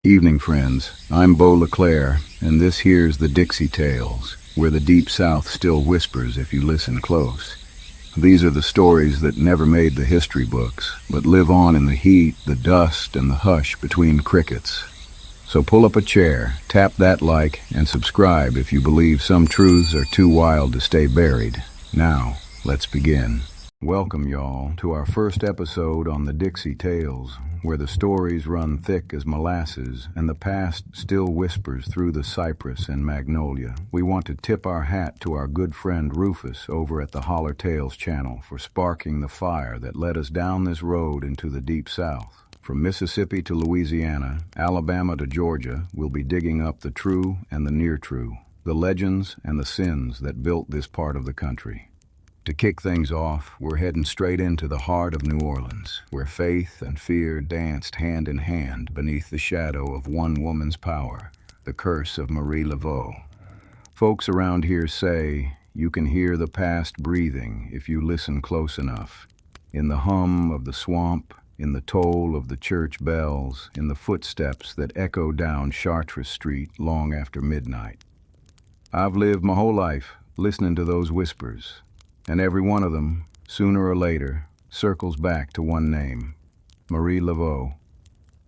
Evening, friends. I'm Beau LeClair, and this here's the Dixie Tales, where the Deep South still whispers if you listen close. These are the stories that never made the history books, but live on in the heat, the dust, and the hush between crickets. So pull up a chair, tap that like, and subscribe if you believe some truths are too wild to stay buried. Now, let's begin. Welcome, y'all, to our first episode on the Dixie Tales, where the stories run thick as molasses and the past still whispers through the cypress and magnolia. We want to tip our hat to our good friend Rufus over at the Holler Tales channel for sparking the fire that led us down this road into the Deep South. From Mississippi to Louisiana, Alabama to Georgia, we'll be digging up the true and the near true, the legends and the sins that built this part of the country. To kick things off, we're heading straight into the heart of New Orleans, where faith and fear danced hand in hand beneath the shadow of one woman's power, the curse of Marie Laveau. Folks around here say you can hear the past breathing if you listen close enough. In the hum of the swamp, in the toll of the church bells, in the footsteps that echo down Chartres Street long after midnight. I've lived my whole life listening to those whispers, and every one of them, sooner or later, circles back to one name, Marie Laveau.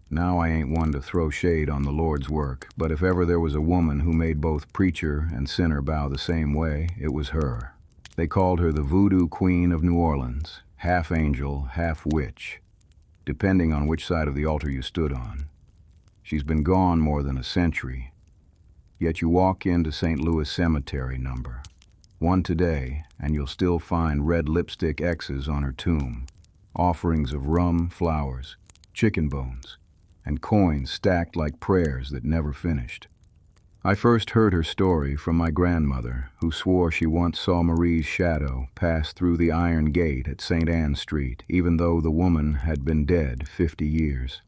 Now I ain't one to throw shade on the Lord's work, but if ever there was a woman who made both preacher and sinner bow the same way, it was her. They called her the Voodoo Queen of New Orleans, half angel, half witch, depending on which side of the altar you stood on. She's been gone more than a century, yet you walk into St. Louis Cemetery number one today, and you'll still find red lipstick X's on her tomb, offerings of rum, flowers, chicken bones, and coins stacked like prayers that never finished. I first heard her story from my grandmother, who swore she once saw Marie's shadow pass through the iron gate at St. Anne Street, even though the woman had been dead 50 years.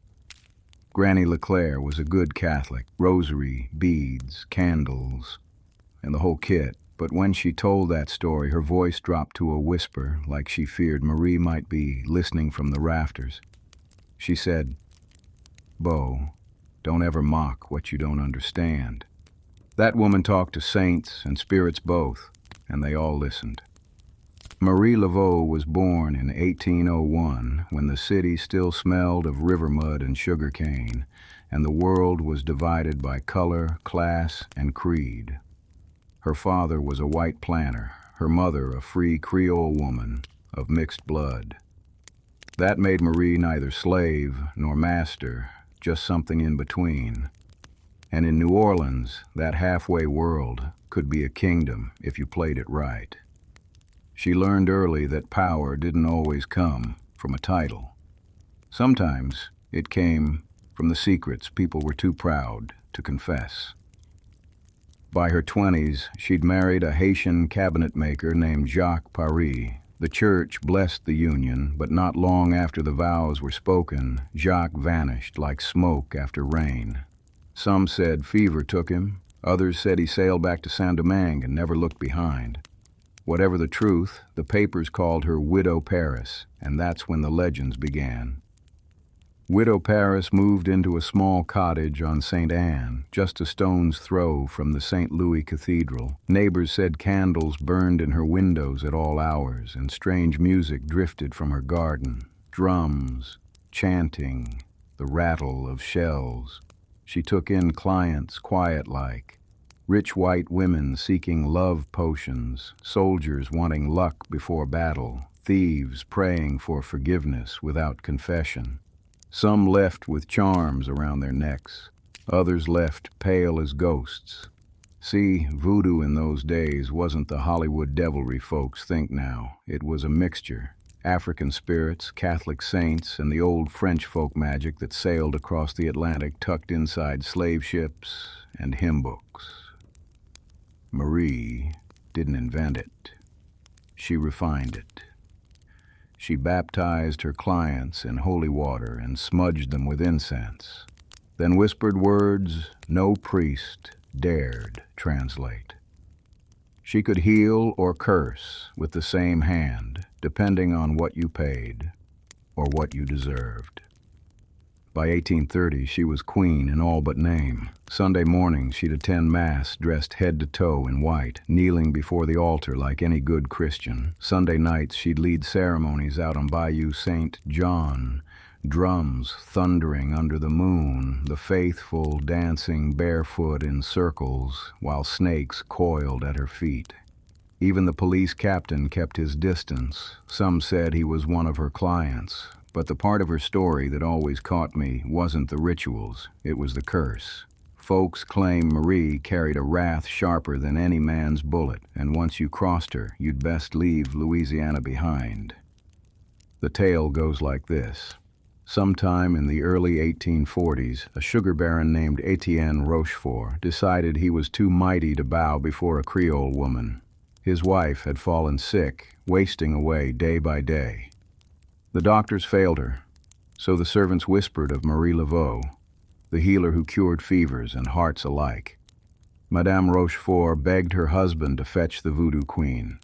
Granny LeClair was a good Catholic, rosary, beads, candles, and the whole kit. But when she told that story, her voice dropped to a whisper, like she feared Marie might be listening from the rafters. She said, "Beau, don't ever mock what you don't understand." That woman talked to saints and spirits both, and they all listened. Marie Laveau was born in 1801, when the city still smelled of river mud and sugar cane, and the world was divided by color, class, and creed. Her father was a white planter, her mother a free Creole woman of mixed blood. That made Marie neither slave nor master, just something in between. And in New Orleans, that halfway world could be a kingdom if you played it right. She learned early that power didn't always come from a title. Sometimes it came from the secrets people were too proud to confess. By her 20s, she'd married a Haitian cabinet maker named Jacques Paris. The church blessed the union, but not long after the vows were spoken, Jacques vanished like smoke after rain. Some said fever took him, others said he sailed back to Saint-Domingue and never looked behind. Whatever the truth, the papers called her Widow Paris, and that's when the legends began. Widow Paris moved into a small cottage on St. Anne, just a stone's throw from the St. Louis Cathedral. Neighbors said candles burned in her windows at all hours, and strange music drifted from her garden. Drums, chanting, the rattle of shells. She took in clients quiet-like, rich white women seeking love potions, soldiers wanting luck before battle, thieves praying for forgiveness without confession. Some left with charms around their necks, others left pale as ghosts. See, voodoo in those days wasn't the Hollywood devilry folks think now. It was a mixture. African spirits, Catholic saints, and the old French folk magic that sailed across the Atlantic tucked inside slave ships and hymn books. Marie didn't invent it. She refined it. She baptized her clients in holy water and smudged them with incense, then whispered words no priest dared translate. She could heal or curse with the same hand, depending on what you paid or what you deserved. By 1830, she was queen in all but name. Sunday mornings, she'd attend Mass dressed head to toe in white, kneeling before the altar like any good Christian. Sunday nights, she'd lead ceremonies out on Bayou St. John, drums thundering under the moon, the faithful dancing barefoot in circles while snakes coiled at her feet. Even the police captain kept his distance. Some said he was one of her clients. But the part of her story that always caught me wasn't the rituals, it was the curse. Folks claim Marie carried a wrath sharper than any man's bullet, and once you crossed her, you'd best leave Louisiana behind. The tale goes like this. Sometime in the early 1840s, a sugar baron named Etienne Rochefort decided he was too mighty to bow before a Creole woman. His wife had fallen sick, wasting away day by day. The doctors failed her, so the servants whispered of Marie Laveau, the healer who cured fevers and hearts alike. Madame Rochefort begged her husband to fetch the Voodoo Queen.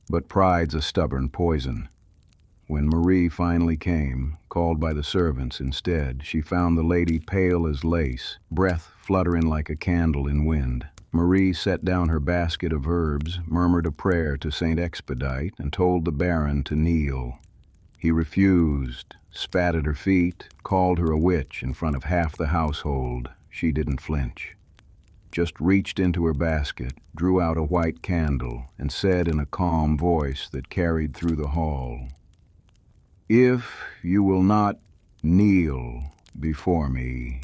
But pride's a stubborn poison. When Marie finally came, called by the servants instead, she found the lady pale as lace, breath fluttering like a candle in wind. Marie set down her basket of herbs, murmured a prayer to Saint Expedite, and told the baron to kneel. He refused, spat at her feet, called her a witch in front of half the household. She didn't flinch. Just reached into her basket, drew out a white candle, and said in a calm voice that carried through the hall, "If you will not kneel before me,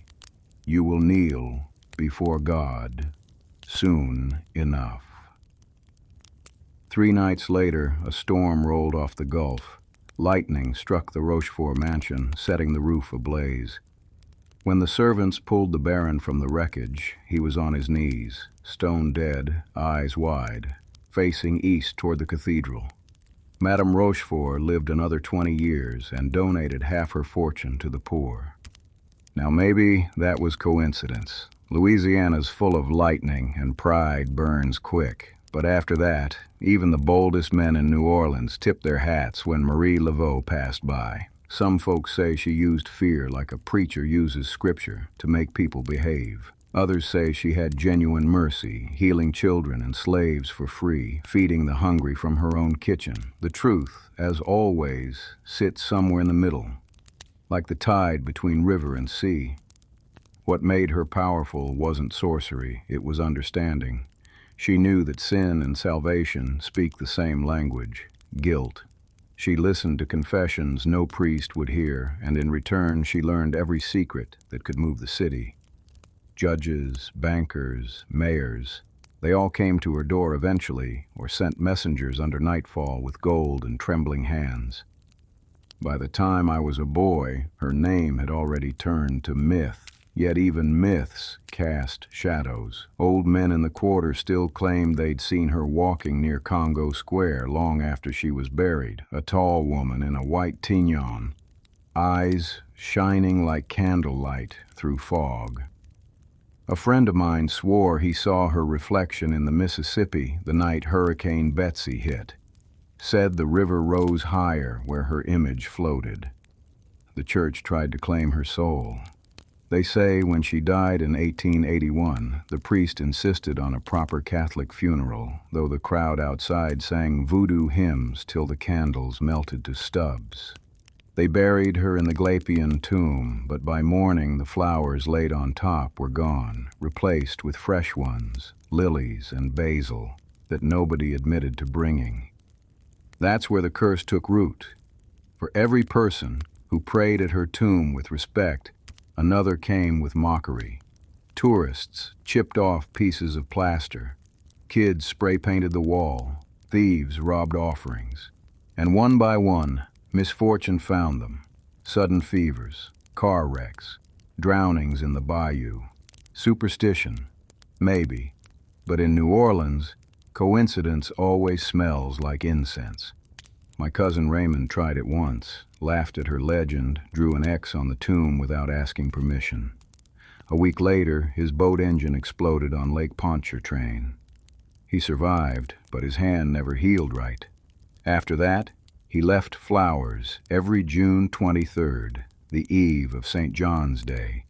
you will kneel before God soon enough." 3 nights later, a storm rolled off the Gulf. Lightning struck the Rochefort mansion, setting the roof ablaze. When the servants pulled the baron from the wreckage, he was on his knees, stone dead, eyes wide, facing east toward the cathedral. Madame Rochefort lived another 20 years and donated half her fortune to the poor. Now maybe that was coincidence. Louisiana's full of lightning and pride burns quick. But after that, even the boldest men in New Orleans tipped their hats when Marie Laveau passed by. Some folks say she used fear like a preacher uses scripture to make people behave. Others say she had genuine mercy, healing children and slaves for free, feeding the hungry from her own kitchen. The truth, as always, sits somewhere in the middle, like the tide between river and sea. What made her powerful wasn't sorcery, it was understanding. She knew that sin and salvation speak the same language, guilt. She listened to confessions no priest would hear, and in return she learned every secret that could move the city. Judges, bankers, mayors, they all came to her door eventually, or sent messengers under nightfall with gold and trembling hands. By the time I was a boy, her name had already turned to myth. Yet even myths cast shadows. Old men in the quarter still claimed they'd seen her walking near Congo Square long after she was buried, a tall woman in a white tignon, eyes shining like candlelight through fog. A friend of mine swore he saw her reflection in the Mississippi the night Hurricane Betsy hit. Said the river rose higher where her image floated. The church tried to claim her soul. They say when she died in 1881, the priest insisted on a proper Catholic funeral, though the crowd outside sang voodoo hymns till the candles melted to stubs. They buried her in the Glapian tomb, but by morning the flowers laid on top were gone, replaced with fresh ones, lilies and basil, that nobody admitted to bringing. That's where the curse took root. For every person who prayed at her tomb with respect, another came with mockery. Tourists chipped off pieces of plaster. Kids spray-painted the wall. Thieves robbed offerings. And one by one, misfortune found them. Sudden fevers, car wrecks, drownings in the bayou. Superstition, maybe. But in New Orleans, coincidence always smells like incense. My cousin Raymond tried it once, laughed at her legend, drew an X on the tomb without asking permission. A week later, his boat engine exploded on Lake Pontchartrain. He survived, but his hand never healed right. After that, he left flowers every June 23rd, the eve of St. John's Day,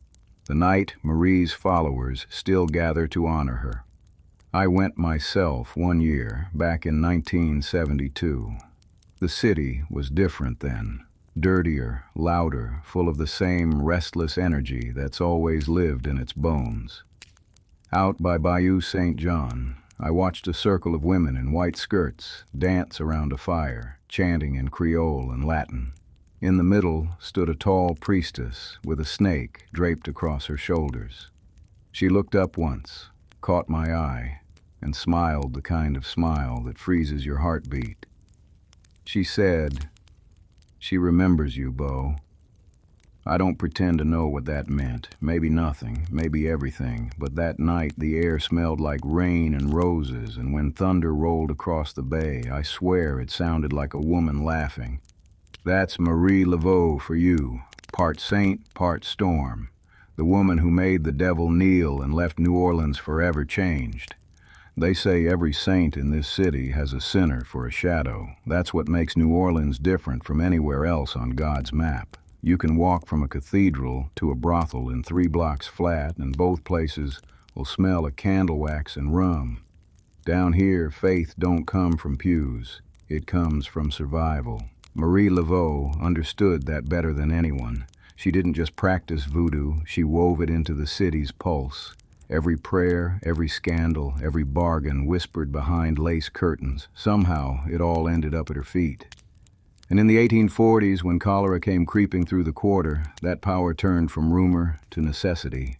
the night Marie's followers still gather to honor her. I went myself one year, back in 1972. The city was different then, dirtier, louder, full of the same restless energy that's always lived in its bones. Out by Bayou St. John, I watched a circle of women in white skirts dance around a fire, chanting in Creole and Latin. In the middle stood a tall priestess with a snake draped across her shoulders. She looked up once, caught my eye, and smiled the kind of smile that freezes your heartbeat. She said, "She remembers you, Beau." I don't pretend to know what that meant. Maybe nothing, maybe everything, but that night the air smelled like rain and roses, and when thunder rolled across the bay, I swear it sounded like a woman laughing. That's Marie Laveau for you, part saint, part storm, the woman who made the devil kneel and left New Orleans forever changed. They say every saint in this city has a sinner for a shadow. That's what makes New Orleans different from anywhere else on God's map. You can walk from a cathedral to a brothel in 3 blocks flat, and both places will smell of candle wax and rum. Down here, faith don't come from pews. It comes from survival. Marie Laveau understood that better than anyone. She didn't just practice voodoo, she wove it into the city's pulse. Every prayer, every scandal, every bargain whispered behind lace curtains. Somehow, it all ended up at her feet. And in the 1840s, when cholera came creeping through the quarter, that power turned from rumor to necessity.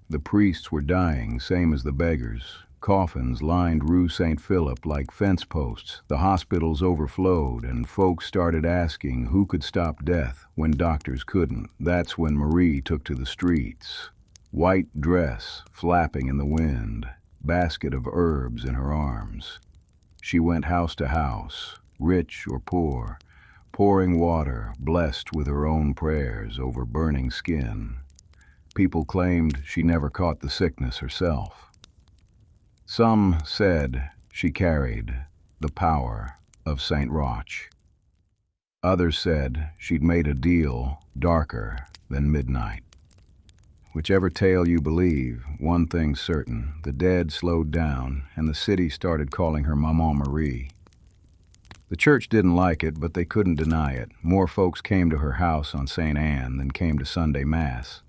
The priests were dying, same as the beggars. Coffins lined Rue St. Philip like fence posts. The hospitals overflowed, and folks started asking who could stop death when doctors couldn't. That's when Marie took to the streets. White dress flapping in the wind, basket of herbs in her arms. She went house to house, rich or poor, pouring water, blessed with her own prayers over burning skin. People claimed she never caught the sickness herself. Some said she carried the power of St. Roch. Others said she'd made a deal darker than midnight. Whichever tale you believe, one thing's certain: the dead slowed down, and the city started calling her Maman Marie. The church didn't like it, but they couldn't deny it. More folks came to her house on St. Anne than came to Sunday Mass.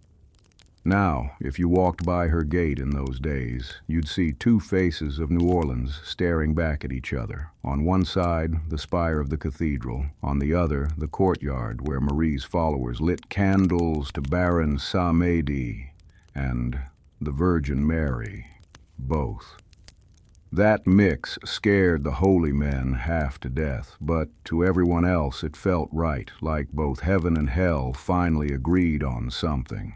Now, if you walked by her gate in those days, you'd see 2 faces of New Orleans staring back at each other. On one side, the spire of the cathedral. On the other, the courtyard where Marie's followers lit candles to Baron Sa-Medi and the Virgin Mary, both. That mix scared the holy men half to death, but to everyone else it felt right, like both heaven and hell finally agreed on something.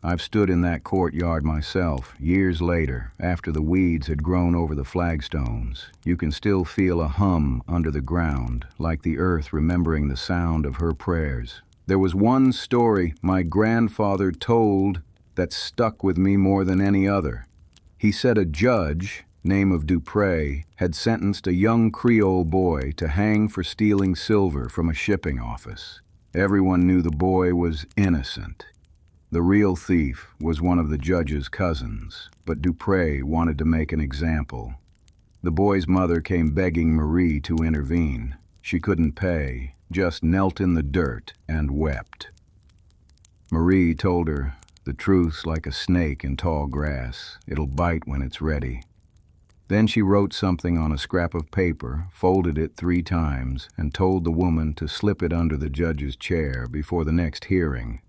I've stood in that courtyard myself, years later, after the weeds had grown over the flagstones. You can still feel a hum under the ground, like the earth remembering the sound of her prayers. There was one story my grandfather told that stuck with me more than any other. He said a judge, name of Dupré, had sentenced a young Creole boy to hang for stealing silver from a shipping office. Everyone knew the boy was innocent. The real thief was one of the judge's cousins, but Dupré wanted to make an example. The boy's mother came begging Marie to intervene. She couldn't pay, just knelt in the dirt and wept. Marie told her, "The truth's like a snake in tall grass. It'll bite when it's ready." Then she wrote something on a scrap of paper, folded it 3 times, and told the woman to slip it under the judge's chair before the next hearing.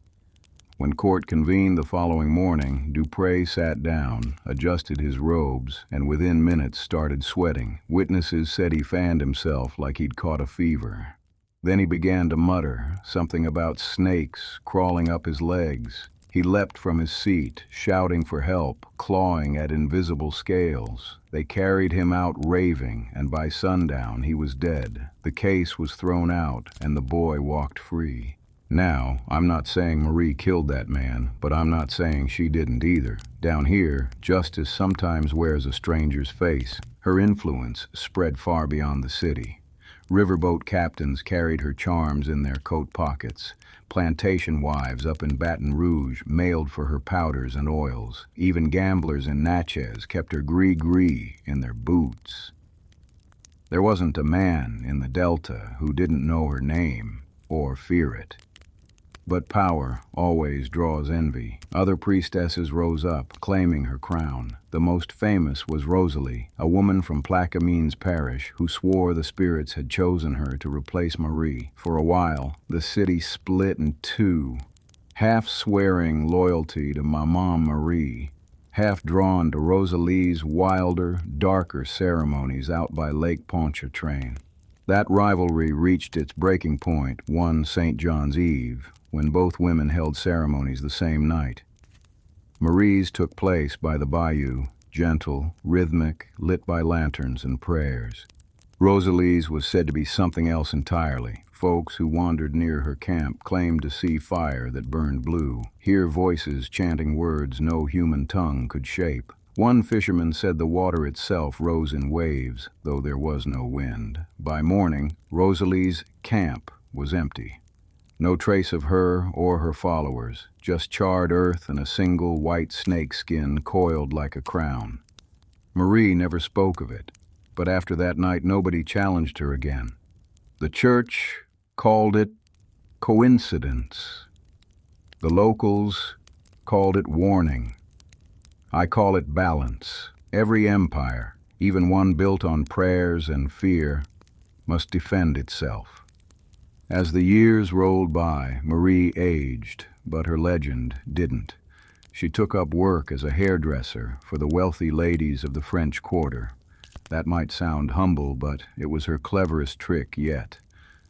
When court convened the following morning, Dupré sat down, adjusted his robes, and within minutes started sweating. Witnesses said he fanned himself like he'd caught a fever. Then he began to mutter, something about snakes crawling up his legs. He leapt from his seat, shouting for help, clawing at invisible scales. They carried him out raving, and by sundown he was dead. The case was thrown out, and the boy walked free. Now, I'm not saying Marie killed that man, but I'm not saying she didn't either. Down here, justice sometimes wears a stranger's face. Her influence spread far beyond the city. Riverboat captains carried her charms in their coat pockets. Plantation wives up in Baton Rouge mailed for her powders and oils. Even gamblers in Natchez kept her gree-gree in their boots. There wasn't a man in the Delta who didn't know her name or fear it. But power always draws envy. Other priestesses rose up, claiming her crown. The most famous was Rosalie, a woman from Plaquemines Parish who swore the spirits had chosen her to replace Marie. For a while, the city split in two, half swearing loyalty to Maman Marie, half drawn to Rosalie's wilder, darker ceremonies out by Lake Pontchartrain. That rivalry reached its breaking point one St. John's Eve, when both women held ceremonies the same night. Marie's took place by the Bayou, gentle, rhythmic, lit by lanterns and prayers. Rosalie's was said to be something else entirely. Folks who wandered near her camp claimed to see fire that burned blue, hear voices chanting words no human tongue could shape. One fisherman said the water itself rose in waves, though there was no wind. By morning, Rosalie's camp was empty. No trace of her or her followers, just charred earth and a single white snake skin coiled like a crown. Marie never spoke of it, but after that night nobody challenged her again. The church called it coincidence. The locals called it warning. I call it balance. Every empire, even one built on prayers and fear, must defend itself. As the years rolled by, Marie aged, but her legend didn't. She took up work as a hairdresser for the wealthy ladies of the French Quarter. That might sound humble, but it was her cleverest trick yet.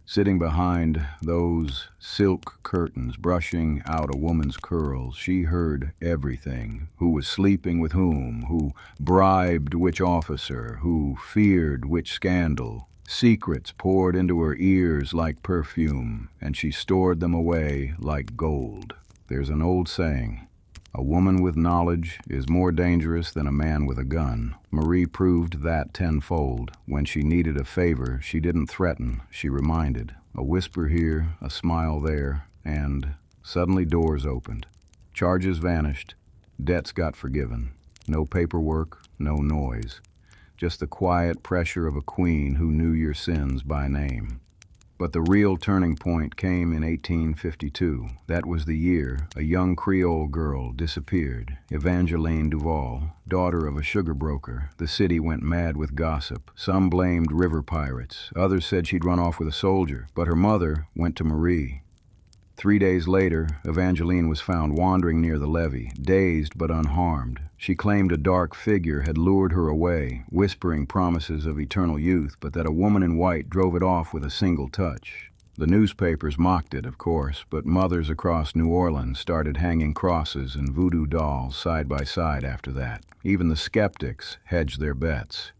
Sitting behind those silk curtains, brushing out a woman's curls, she heard everything. Who was sleeping with whom, who bribed which officer, who feared which scandal. Secrets poured into her ears like perfume, and she stored them away like gold. There's an old saying, a woman with knowledge is more dangerous than a man with a gun. Marie proved that tenfold. When she needed a favor, she didn't threaten, she reminded. A whisper here, a smile there, and suddenly doors opened. Charges vanished, debts got forgiven. No paperwork, no noise. Just the quiet pressure of a queen who knew your sins by name. But the real turning point came in 1852. That was the year a young Creole girl disappeared. Evangeline Duval, daughter of a sugar broker. The city went mad with gossip. Some blamed river pirates. Others said she'd run off with a soldier. But her mother went to Marie. 3 days later, Evangeline was found wandering near the levee, dazed but unharmed. She claimed a dark figure had lured her away, whispering promises of eternal youth, but that a woman in white drove it off with a single touch. The newspapers mocked it, of course, but mothers across New Orleans started hanging crosses and voodoo dolls side by side after that. Even the skeptics hedged their bets.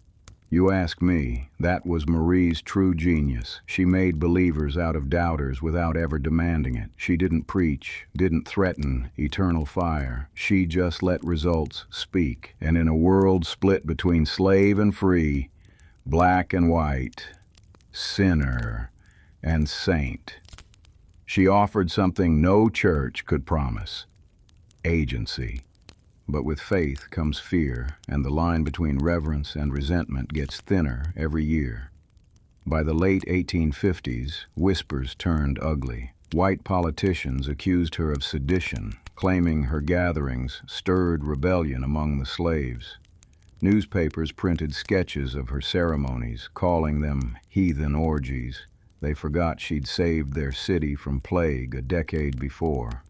You ask me, that was Marie's true genius. She made believers out of doubters without ever demanding it. She didn't preach, didn't threaten eternal fire. She just let results speak. And in a world split between slave and free, black and white, sinner and saint, she offered something no church could promise: agency. But with faith comes fear, and the line between reverence and resentment gets thinner every year. By the late 1850s, whispers turned ugly. White politicians accused her of sedition, claiming her gatherings stirred rebellion among the slaves. Newspapers printed sketches of her ceremonies, calling them heathen orgies. They forgot she'd saved their city from plague a decade before.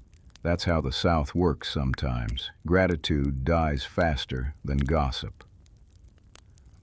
That's how the South works sometimes. Gratitude dies faster than gossip.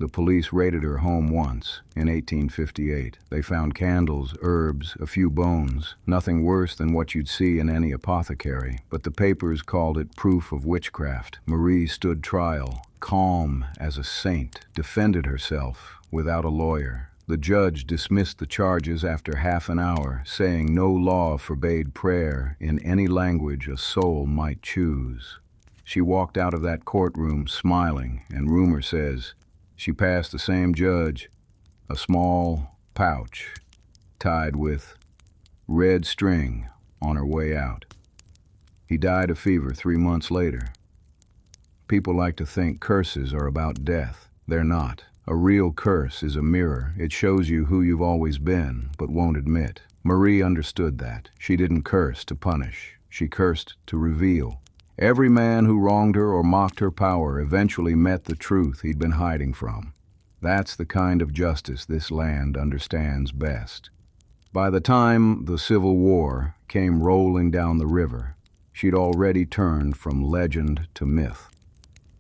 The police raided her home once, in 1858. They found candles, herbs, a few bones. Nothing worse than what you'd see in any apothecary. But the papers called it proof of witchcraft. Marie stood trial, calm as a saint, defended herself without a lawyer. The judge dismissed the charges after half an hour, saying no law forbade prayer in any language a soul might choose. She walked out of that courtroom smiling, and rumor says she passed the same judge a small pouch tied with red string on her way out. He died of fever 3 months later. People like to think curses are about death. They're not. A real curse is a mirror. It shows you who you've always been, but won't admit. Marie understood that. She didn't curse to punish. She cursed to reveal. Every man who wronged her or mocked her power eventually met the truth he'd been hiding from. That's the kind of justice this land understands best. By the time the Civil War came rolling down the river, she'd already turned from legend to myth.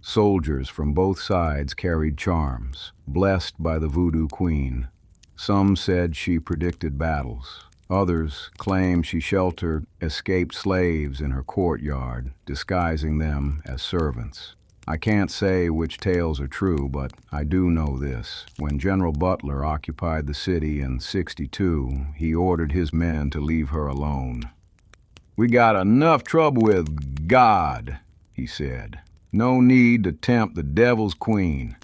Soldiers from both sides carried charms, blessed by the Voodoo Queen. Some said she predicted battles. Others claimed she sheltered escaped slaves in her courtyard, disguising them as servants. I can't say which tales are true, but I do know this. When General Butler occupied the city in '62, he ordered his men to leave her alone. "We got enough trouble with God," he said. "No need to tempt the devil's queen."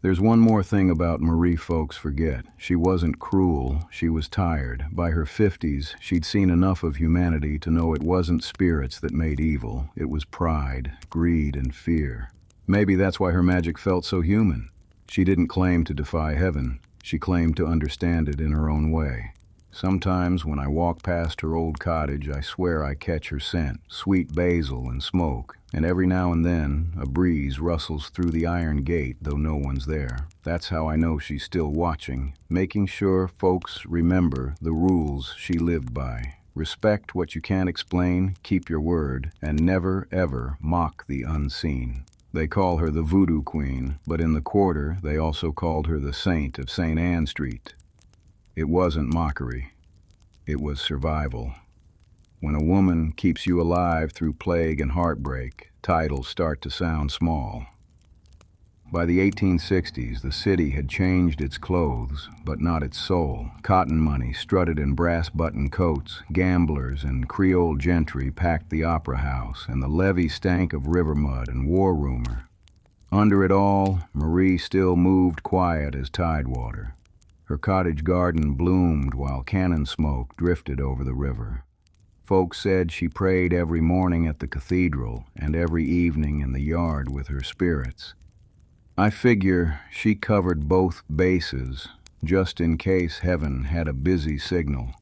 There's one more thing about Marie folks forget. She wasn't cruel, she was tired. By her 50s, she'd seen enough of humanity to know it wasn't spirits that made evil. It was pride, greed, and fear. Maybe that's why her magic felt so human. She didn't claim to defy heaven. She claimed to understand it in her own way. Sometimes when I walk past her old cottage, I swear I catch her scent, sweet basil and smoke, and every now and then a breeze rustles through the iron gate, though no one's there. That's how I know she's still watching, making sure folks remember the rules she lived by. Respect what you can't explain, keep your word, and never, ever mock the unseen. They call her the Voodoo Queen, but in the quarter they also called her the Saint of St. Anne Street. It wasn't mockery. It was survival. When a woman keeps you alive through plague and heartbreak, titles start to sound small. By the 1860s, the city had changed its clothes, but not its soul. Cotton money strutted in brass-button coats, gamblers and Creole gentry packed the opera house, and the levee stank of river mud and war rumor. Under it all, Marie still moved quiet as tidewater. Her cottage garden bloomed while cannon smoke drifted over the river. Folks said she prayed every morning at the cathedral and every evening in the yard with her spirits. I figure she covered both bases, just in case heaven had a busy signal.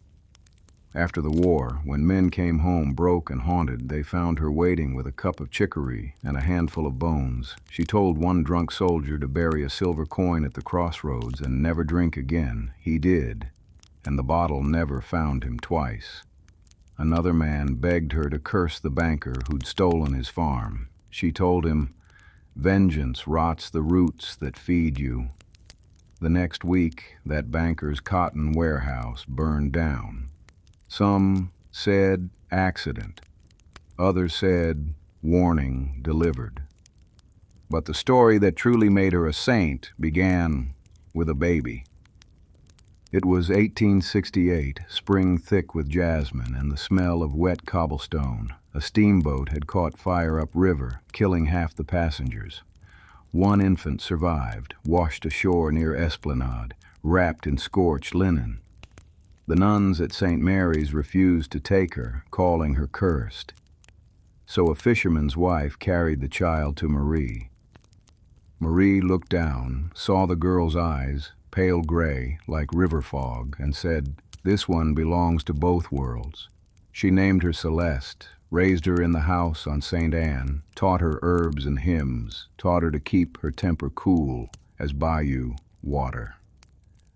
After the war, when men came home broke and haunted, they found her waiting with a cup of chicory and a handful of bones. She told one drunk soldier to bury a silver coin at the crossroads and never drink again. He did, and the bottle never found him twice. Another man begged her to curse the banker who'd stolen his farm. She told him, "Vengeance rots the roots that feed you." The next week, that banker's cotton warehouse burned down. Some said accident. Others said warning delivered. But the story that truly made her a saint began with a baby. It was 1868, spring thick with jasmine and the smell of wet cobblestone. A steamboat had caught fire upriver, killing half the passengers. One infant survived, washed ashore near Esplanade, wrapped in scorched linen. The nuns at St. Mary's refused to take her, calling her cursed. So a fisherman's wife carried the child to Marie. Marie looked down, saw the girl's eyes, pale gray, like river fog, and said, "This one belongs to both worlds." She named her Celeste, raised her in the house on St. Anne, taught her herbs and hymns, taught her to keep her temper cool as Bayou water.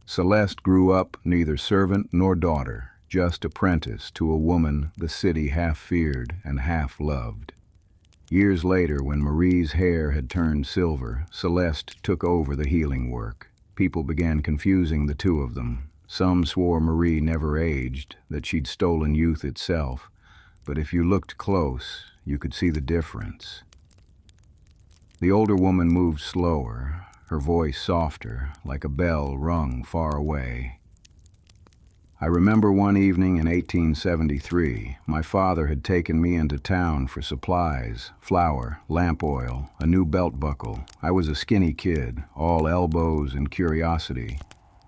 Celeste grew up neither servant nor daughter, just apprentice to a woman the city half feared and half loved. Years later, when Marie's hair had turned silver, Celeste took over the healing work. People began confusing the two of them. Some swore Marie never aged, that she'd stolen youth itself. But if you looked close, you could see the difference. The older woman moved slower, her voice softer, like a bell rung far away. I remember one evening in 1873, my father had taken me into town for supplies, flour, lamp oil, a new belt buckle. I was a skinny kid, all elbows and curiosity.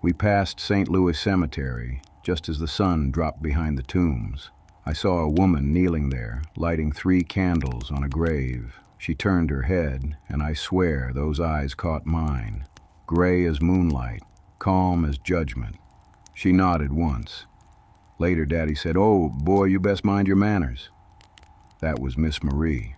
We passed St. Louis Cemetery, just as the sun dropped behind the tombs. I saw a woman kneeling there, lighting 3 candles on a grave. She turned her head, and I swear those eyes caught mine, gray as moonlight, calm as judgment. She nodded once. Later, Daddy said, "Oh, boy, you best mind your manners." That was Miss Marie.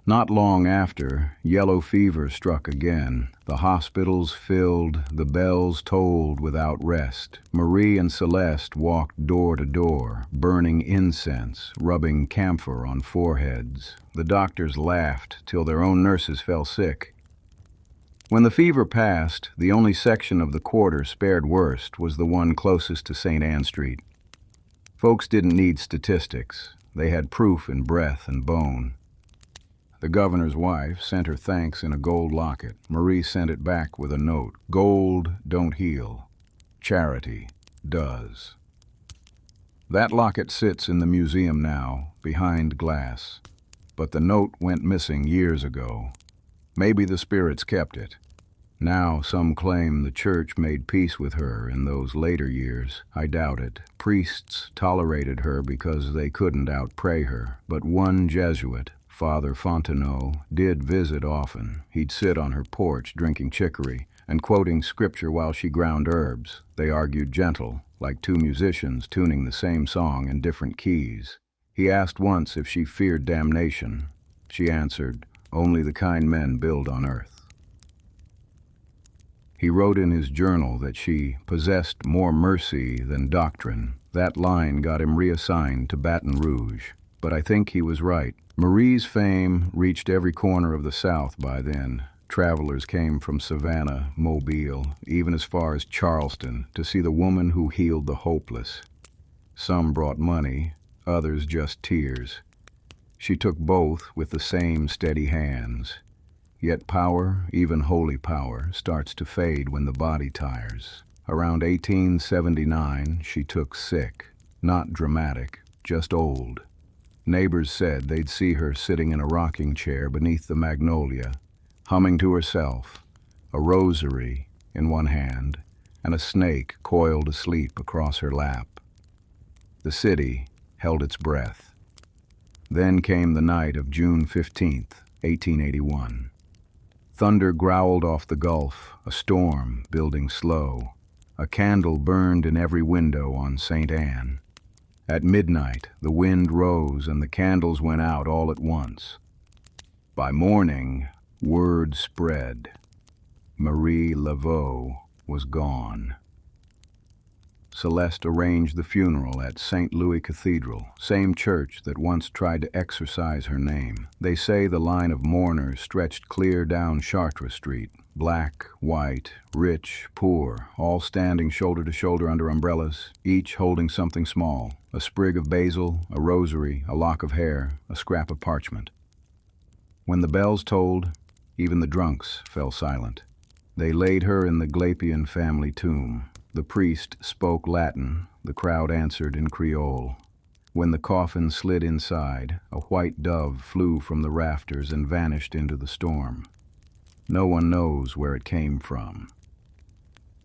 Not long after, yellow fever struck again. The hospitals filled, the bells tolled without rest. Marie and Celeste walked door to door, burning incense, rubbing camphor on foreheads. The doctors laughed till their own nurses fell sick. When the fever passed, the only section of the quarter spared worst was the one closest to St. Anne Street. Folks didn't need statistics. They had proof in breath and bone. The governor's wife sent her thanks in a gold locket. Marie sent it back with a note. Gold don't heal. Charity does. That locket sits in the museum now, behind glass. But the note went missing years ago. Maybe the spirits kept it. Now some claim the church made peace with her in those later years. I doubt it. Priests tolerated her because they couldn't outpray her. But one Jesuit, Father Fontenot, did visit often. He'd sit on her porch drinking chicory and quoting scripture while she ground herbs. They argued gentle, like 2 musicians tuning the same song in different keys. He asked once if she feared damnation. She answered, "Only the kind men build on earth." He wrote in his journal that she possessed more mercy than doctrine. That line got him reassigned to Baton Rouge. But I think he was right. Marie's fame reached every corner of the South by then. Travelers came from Savannah, Mobile, even as far as Charleston, to see the woman who healed the hopeless. Some brought money, others just tears. She took both with the same steady hands. Yet power, even holy power, starts to fade when the body tires. Around 1879, she took sick. Not dramatic, just old. Neighbors said they'd see her sitting in a rocking chair beneath the magnolia, humming to herself, a rosary in one hand, and a snake coiled asleep across her lap. The city held its breath. Then came the night of June 15th, 1881. Thunder growled off the Gulf, a storm building slow. A candle burned in every window on St. Anne. At midnight, the wind rose and the candles went out all at once. By morning, word spread. Marie Laveau was gone. Celeste arranged the funeral at St. Louis Cathedral, same church that once tried to exorcise her name. They say the line of mourners stretched clear down Chartres Street. Black, white, rich, poor, all standing shoulder to shoulder under umbrellas, each holding something small. A sprig of basil, a rosary, a lock of hair, a scrap of parchment. When the bells tolled, even the drunks fell silent. They laid her in the Glapian family tomb. The priest spoke Latin, the crowd answered in Creole. When the coffin slid inside, a white dove flew from the rafters and vanished into the storm. No one knows where it came from.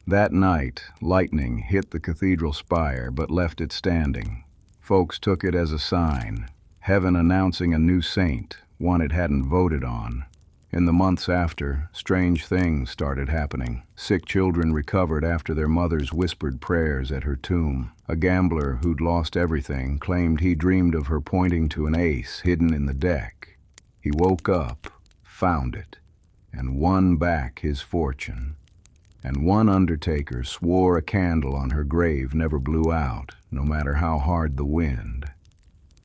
That night, lightning hit the cathedral spire but left it standing. Folks took it as a sign, heaven announcing a new saint, one it hadn't voted on. In the months after, strange things started happening. Sick children recovered after their mothers whispered prayers at her tomb. A gambler who'd lost everything claimed he dreamed of her pointing to an ace hidden in the deck. He woke up, found it, and won back his fortune. And one undertaker swore a candle on her grave never blew out, no matter how hard the wind.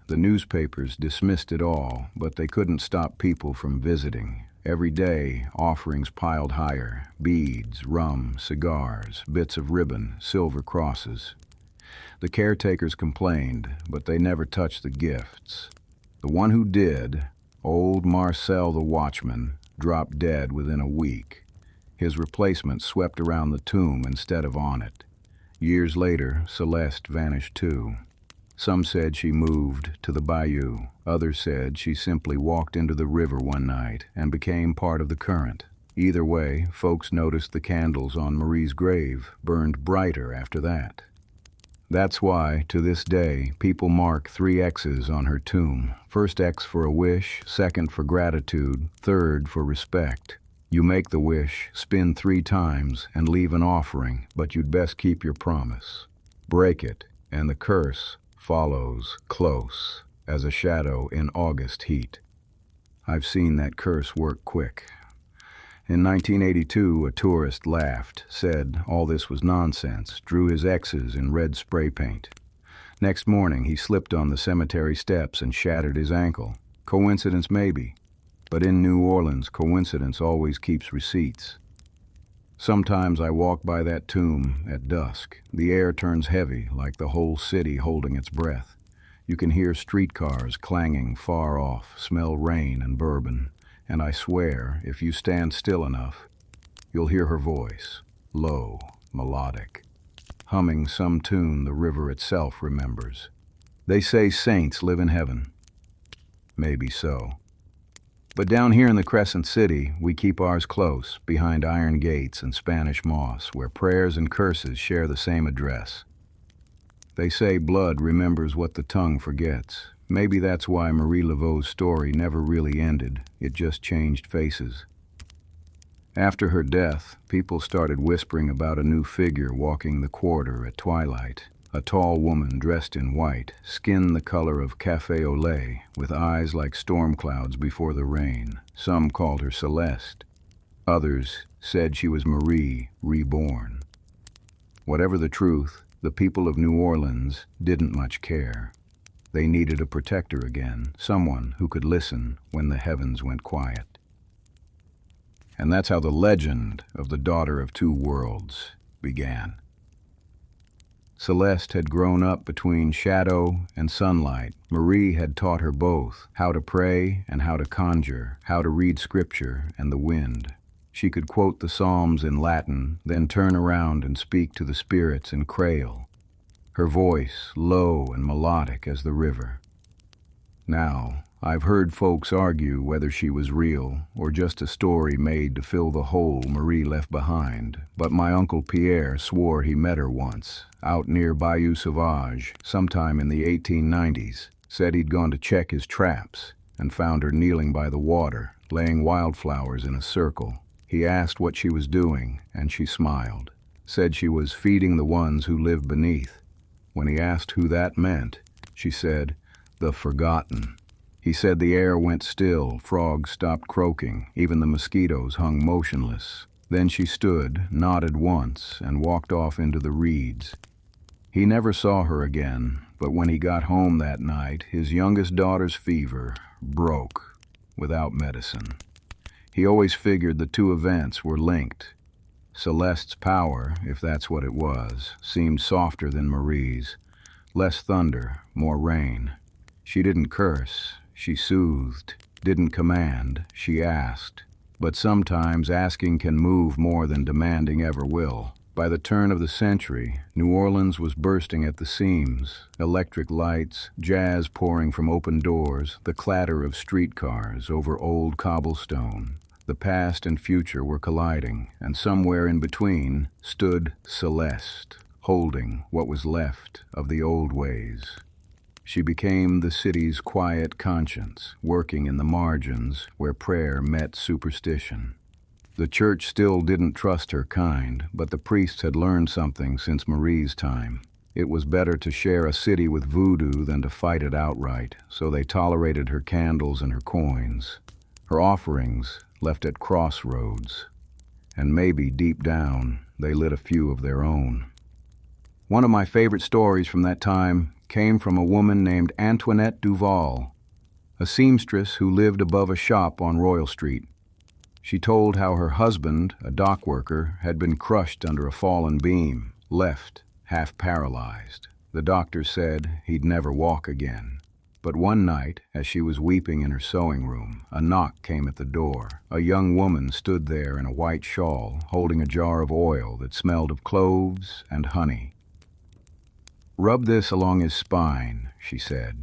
The newspapers dismissed it all, but they couldn't stop people from visiting. Every day, offerings piled higher: beads, rum, cigars, bits of ribbon, silver crosses. The caretakers complained, but they never touched the gifts. The one who did, old Marcel the watchman, dropped dead within a week. His replacement swept around the tomb instead of on it. Years later, Celeste vanished too. Some said she moved to the Bayou. Others said she simply walked into the river one night and became part of the current. Either way, folks noticed the candles on Marie's grave burned brighter after that. That's why, to this day, people mark 3 X's on her tomb. First X for a wish, second for gratitude, third for respect. You make the wish, spin 3 times, and leave an offering, but you'd best keep your promise. Break it, and the curse follows close, as a shadow in August heat. I've seen that curse work quick. In 1982, a tourist laughed, said all this was nonsense, drew his X's in red spray paint. Next morning, he slipped on the cemetery steps and shattered his ankle. Coincidence maybe, but in New Orleans, coincidence always keeps receipts. Sometimes I walk by that tomb at dusk. The air turns heavy, like the whole city holding its breath. You can hear streetcars clanging far off, smell rain and bourbon. And I swear, if you stand still enough, you'll hear her voice, low, melodic, humming some tune the river itself remembers. They say saints live in heaven. Maybe so. But down here in the Crescent City, we keep ours close, behind iron gates and Spanish moss, where prayers and curses share the same address. They say blood remembers what the tongue forgets. Maybe that's why Marie Laveau's story never really ended, it just changed faces. After her death, people started whispering about a new figure walking the quarter at twilight. A tall woman dressed in white, skin the color of café au lait, with eyes like storm clouds before the rain. Some called her Celeste. Others said she was Marie, reborn. Whatever the truth, the people of New Orleans didn't much care. They needed a protector again, someone who could listen when the heavens went quiet. And that's how the legend of the Daughter of Two Worlds began. Celeste had grown up between shadow and sunlight. Marie had taught her both, how to pray and how to conjure, how to read scripture and the wind. She could quote the Psalms in Latin, then turn around and speak to the spirits in Creole. Her voice low and melodic as the river. Now, I've heard folks argue whether she was real or just a story made to fill the hole Marie left behind, but my Uncle Pierre swore he met her once, out near Bayou Sauvage, sometime in the 1890s, said he'd gone to check his traps and found her kneeling by the water, laying wildflowers in a circle. He asked what she was doing, and she smiled, said she was feeding the ones who live beneath. When he asked who that meant, she said, the forgotten. He said the air went still, frogs stopped croaking, even the mosquitoes hung motionless. Then she stood, nodded once, and walked off into the reeds. He never saw her again, but when he got home that night, his youngest daughter's fever broke without medicine. He always figured the two events were linked. Celeste's power, if that's what it was, seemed softer than Marie's. Less thunder, more rain. She didn't curse, she soothed. Didn't command, she asked. But sometimes asking can move more than demanding ever will. By the turn of the century, New Orleans was bursting at the seams. Electric lights, jazz pouring from open doors, the clatter of streetcars over old cobblestone. The past and future were colliding, and somewhere in between stood Celeste, holding what was left of the old ways. She became the city's quiet conscience, working in the margins where prayer met superstition. The church still didn't trust her kind, but the priests had learned something since Marie's time. It was better to share a city with voodoo than to fight it outright, so they tolerated her candles and her coins. Her offerings left at crossroads, and maybe deep down they lit a few of their own. One of my favorite stories from that time came from a woman named Antoinette Duval, a seamstress who lived above a shop on Royal Street. She told how her husband, a dock worker, had been crushed under a fallen beam, left half paralyzed. The doctor said he'd never walk again. But one night, as she was weeping in her sewing room, a knock came at the door. A young woman stood there in a white shawl, holding a jar of oil that smelled of cloves and honey. "Rub this along his spine," she said,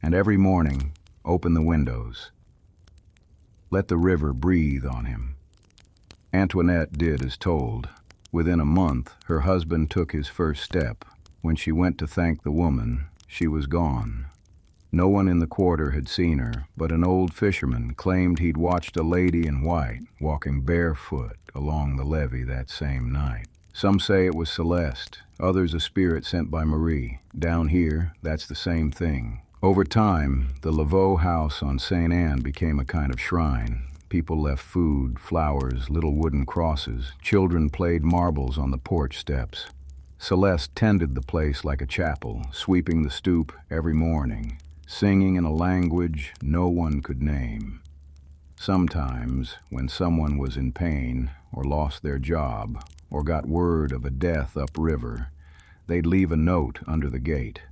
"and every morning open the windows. Let the river breathe on him." Antoinette did as told. Within a month, her husband took his first step, When she went to thank the woman, she was gone. No one in the quarter had seen her, but an old fisherman claimed he'd watched a lady in white walking barefoot along the levee that same night. Some say it was Celeste, others a spirit sent by Marie. Down here, that's the same thing. Over time, the Laveau house on St. Anne became a kind of shrine. People left food, flowers, little wooden crosses. Children played marbles on the porch steps. Celeste tended the place like a chapel, sweeping the stoop every morning, singing in a language no one could name. Sometimes, when someone was in pain, or lost their job, or got word of a death upriver, they'd leave a note under the gate.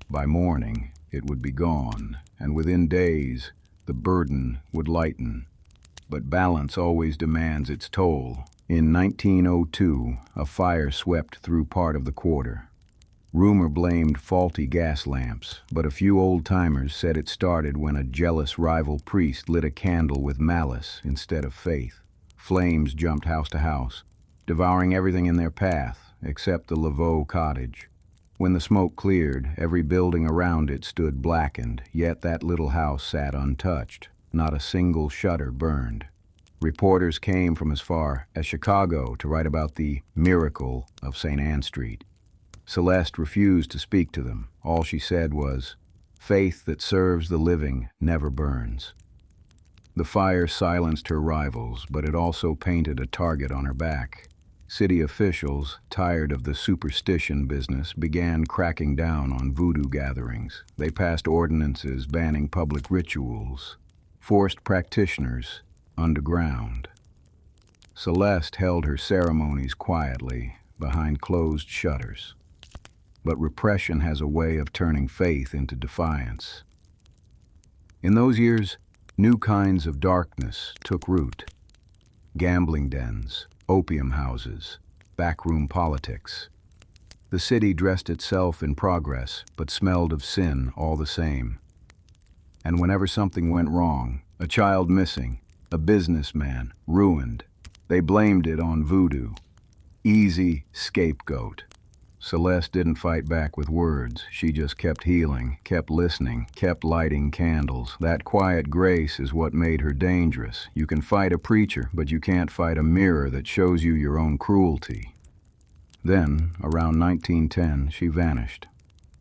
By morning, it would be gone, and within days, the burden would lighten. But balance always demands its toll. In 1902, a fire swept through part of the quarter. Rumor blamed faulty gas lamps, but a few old-timers said it started when a jealous rival priest lit a candle with malice instead of faith. Flames jumped house to house, devouring everything in their path, except the Laveau cottage. When the smoke cleared, every building around it stood blackened, yet that little house sat untouched. Not a single shutter burned. Reporters came from as far as Chicago to write about the miracle of St. Anne Street. Celeste refused to speak to them. All she said was, "Faith that serves the living never burns." The fire silenced her rivals, but it also painted a target on her back. City officials, tired of the superstition business, began cracking down on voodoo gatherings. They passed ordinances banning public rituals, forced practitioners underground. Celeste held her ceremonies quietly, behind closed shutters. But repression has a way of turning faith into defiance. In those years, new kinds of darkness took root. Gambling dens, opium houses, backroom politics. The city dressed itself in progress, but smelled of sin all the same. And whenever something went wrong, a child missing, a businessman ruined, they blamed it on voodoo. Easy scapegoat. Celeste didn't fight back with words. She just kept healing, kept listening, kept lighting candles. That quiet grace is what made her dangerous. You can fight a preacher, but you can't fight a mirror that shows you your own cruelty. Then, around 1910, she vanished.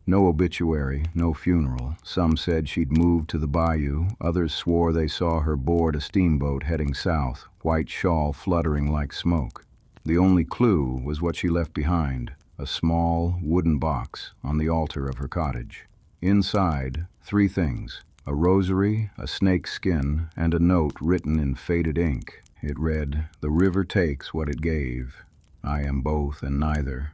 No obituary, no funeral. Some said she'd moved to the Bayou. Others swore they saw her board a steamboat heading south, white shawl fluttering like smoke. The only clue was what she left behind. A small wooden box on the altar of her cottage. Inside, 3 things: a rosary, a snake skin, and a note written in faded ink. It read, "The river takes what it gave. I am both and neither."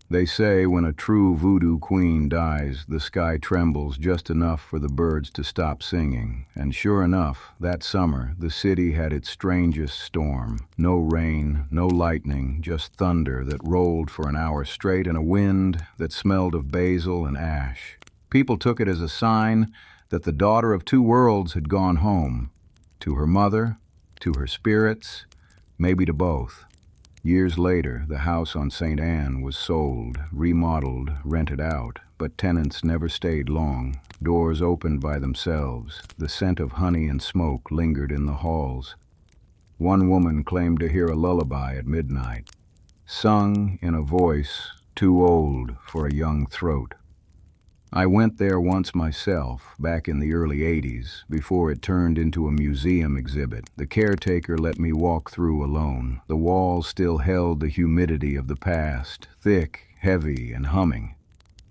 They say when a true Voodoo Queen dies, the sky trembles just enough for the birds to stop singing. And sure enough, that summer, the city had its strangest storm. No rain, no lightning, just thunder that rolled for an hour straight and a wind that smelled of basil and ash. People took it as a sign that the daughter of 2 worlds had gone home. To her mother, to her spirits, maybe to both. Years later, the house on St. Anne was sold, remodeled, rented out, but tenants never stayed long. Doors opened by themselves. The scent of honey and smoke lingered in the halls. One woman claimed to hear a lullaby at midnight, sung in a voice too old for a young throat. I went there once myself, back in the early 80s, before it turned into a museum exhibit. The caretaker let me walk through alone. The walls still held the humidity of the past, thick, heavy, and humming.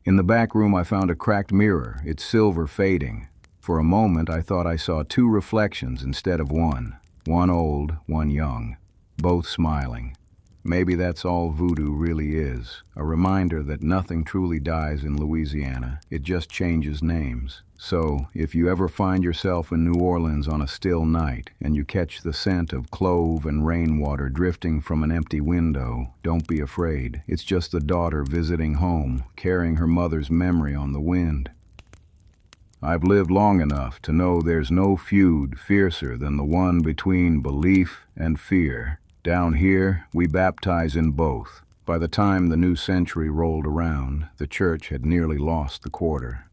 In the back room I found a cracked mirror, its silver fading. For a moment I thought I saw 2 reflections instead of one old, one young, both smiling. Maybe that's all voodoo really is, a reminder that nothing truly dies in Louisiana, it just changes names. So, if you ever find yourself in New Orleans on a still night, and you catch the scent of clove and rainwater drifting from an empty window, don't be afraid. It's just the daughter visiting home, carrying her mother's memory on the wind. I've lived long enough to know there's no feud fiercer than the one between belief and fear. Down here, we baptize in both, but By the time the new century rolled around, the church had nearly lost the quarter.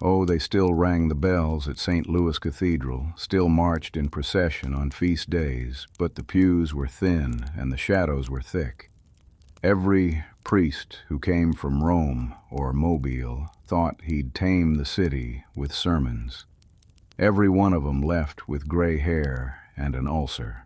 Oh, they still rang the bells at St. Louis Cathedral, still marched in procession on feast days, but the pews were thin and the shadows were thick. Every priest who came from Rome or Mobile thought he'd tame the city with sermons. Every one of them left with gray hair and an ulcer.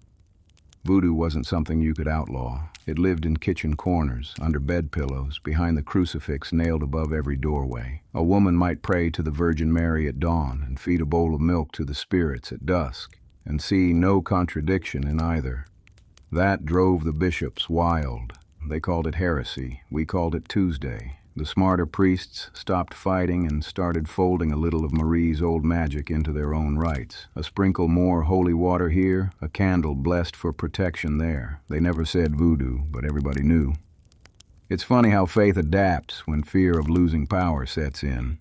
Voodoo wasn't something you could outlaw. It lived in kitchen corners, under bed pillows, behind the crucifix nailed above every doorway. A woman might pray to the Virgin Mary at dawn and feed a bowl of milk to the spirits at dusk, and see no contradiction in either. That drove the bishops wild. They called it heresy. We called it Tuesday. The smarter priests stopped fighting and started folding a little of Marie's old magic into their own rites. A sprinkle more holy water here, a candle blessed for protection there. They never said voodoo, but everybody knew. It's funny how faith adapts when fear of losing power sets in.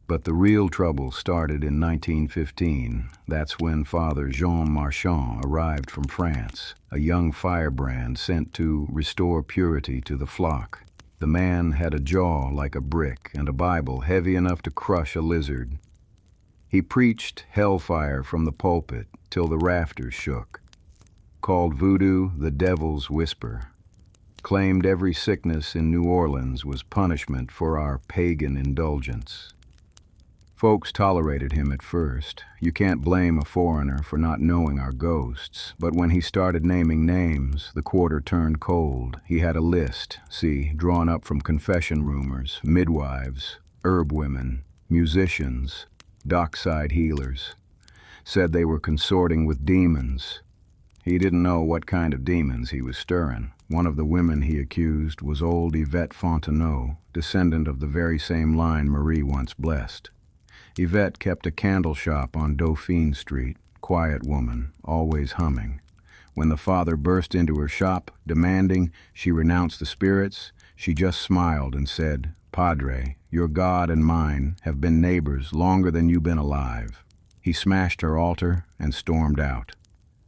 But the real trouble started in 1915. That's when Father Jean Marchand arrived from France, a young firebrand sent to restore purity to the flock. The man had a jaw like a brick and a Bible heavy enough to crush a lizard. He preached hellfire from the pulpit till the rafters shook, called voodoo the devil's whisper, claimed every sickness in New Orleans was punishment for our pagan indulgence. Folks tolerated him at first. You can't blame a foreigner for not knowing our ghosts, but when he started naming names, the quarter turned cold. He had a list, drawn up from confession rumors, midwives, herb women, musicians, dockside healers. Said they were consorting with demons. He didn't know what kind of demons he was stirring. One of the women he accused was old Yvette Fontenot, descendant of the very same line Marie once blessed. Yvette kept a candle shop on Dauphine Street, quiet woman, always humming. When the father burst into her shop, demanding she renounce the spirits, she just smiled and said, "Padre, your God and mine have been neighbors longer than you've been alive." He smashed her altar and stormed out.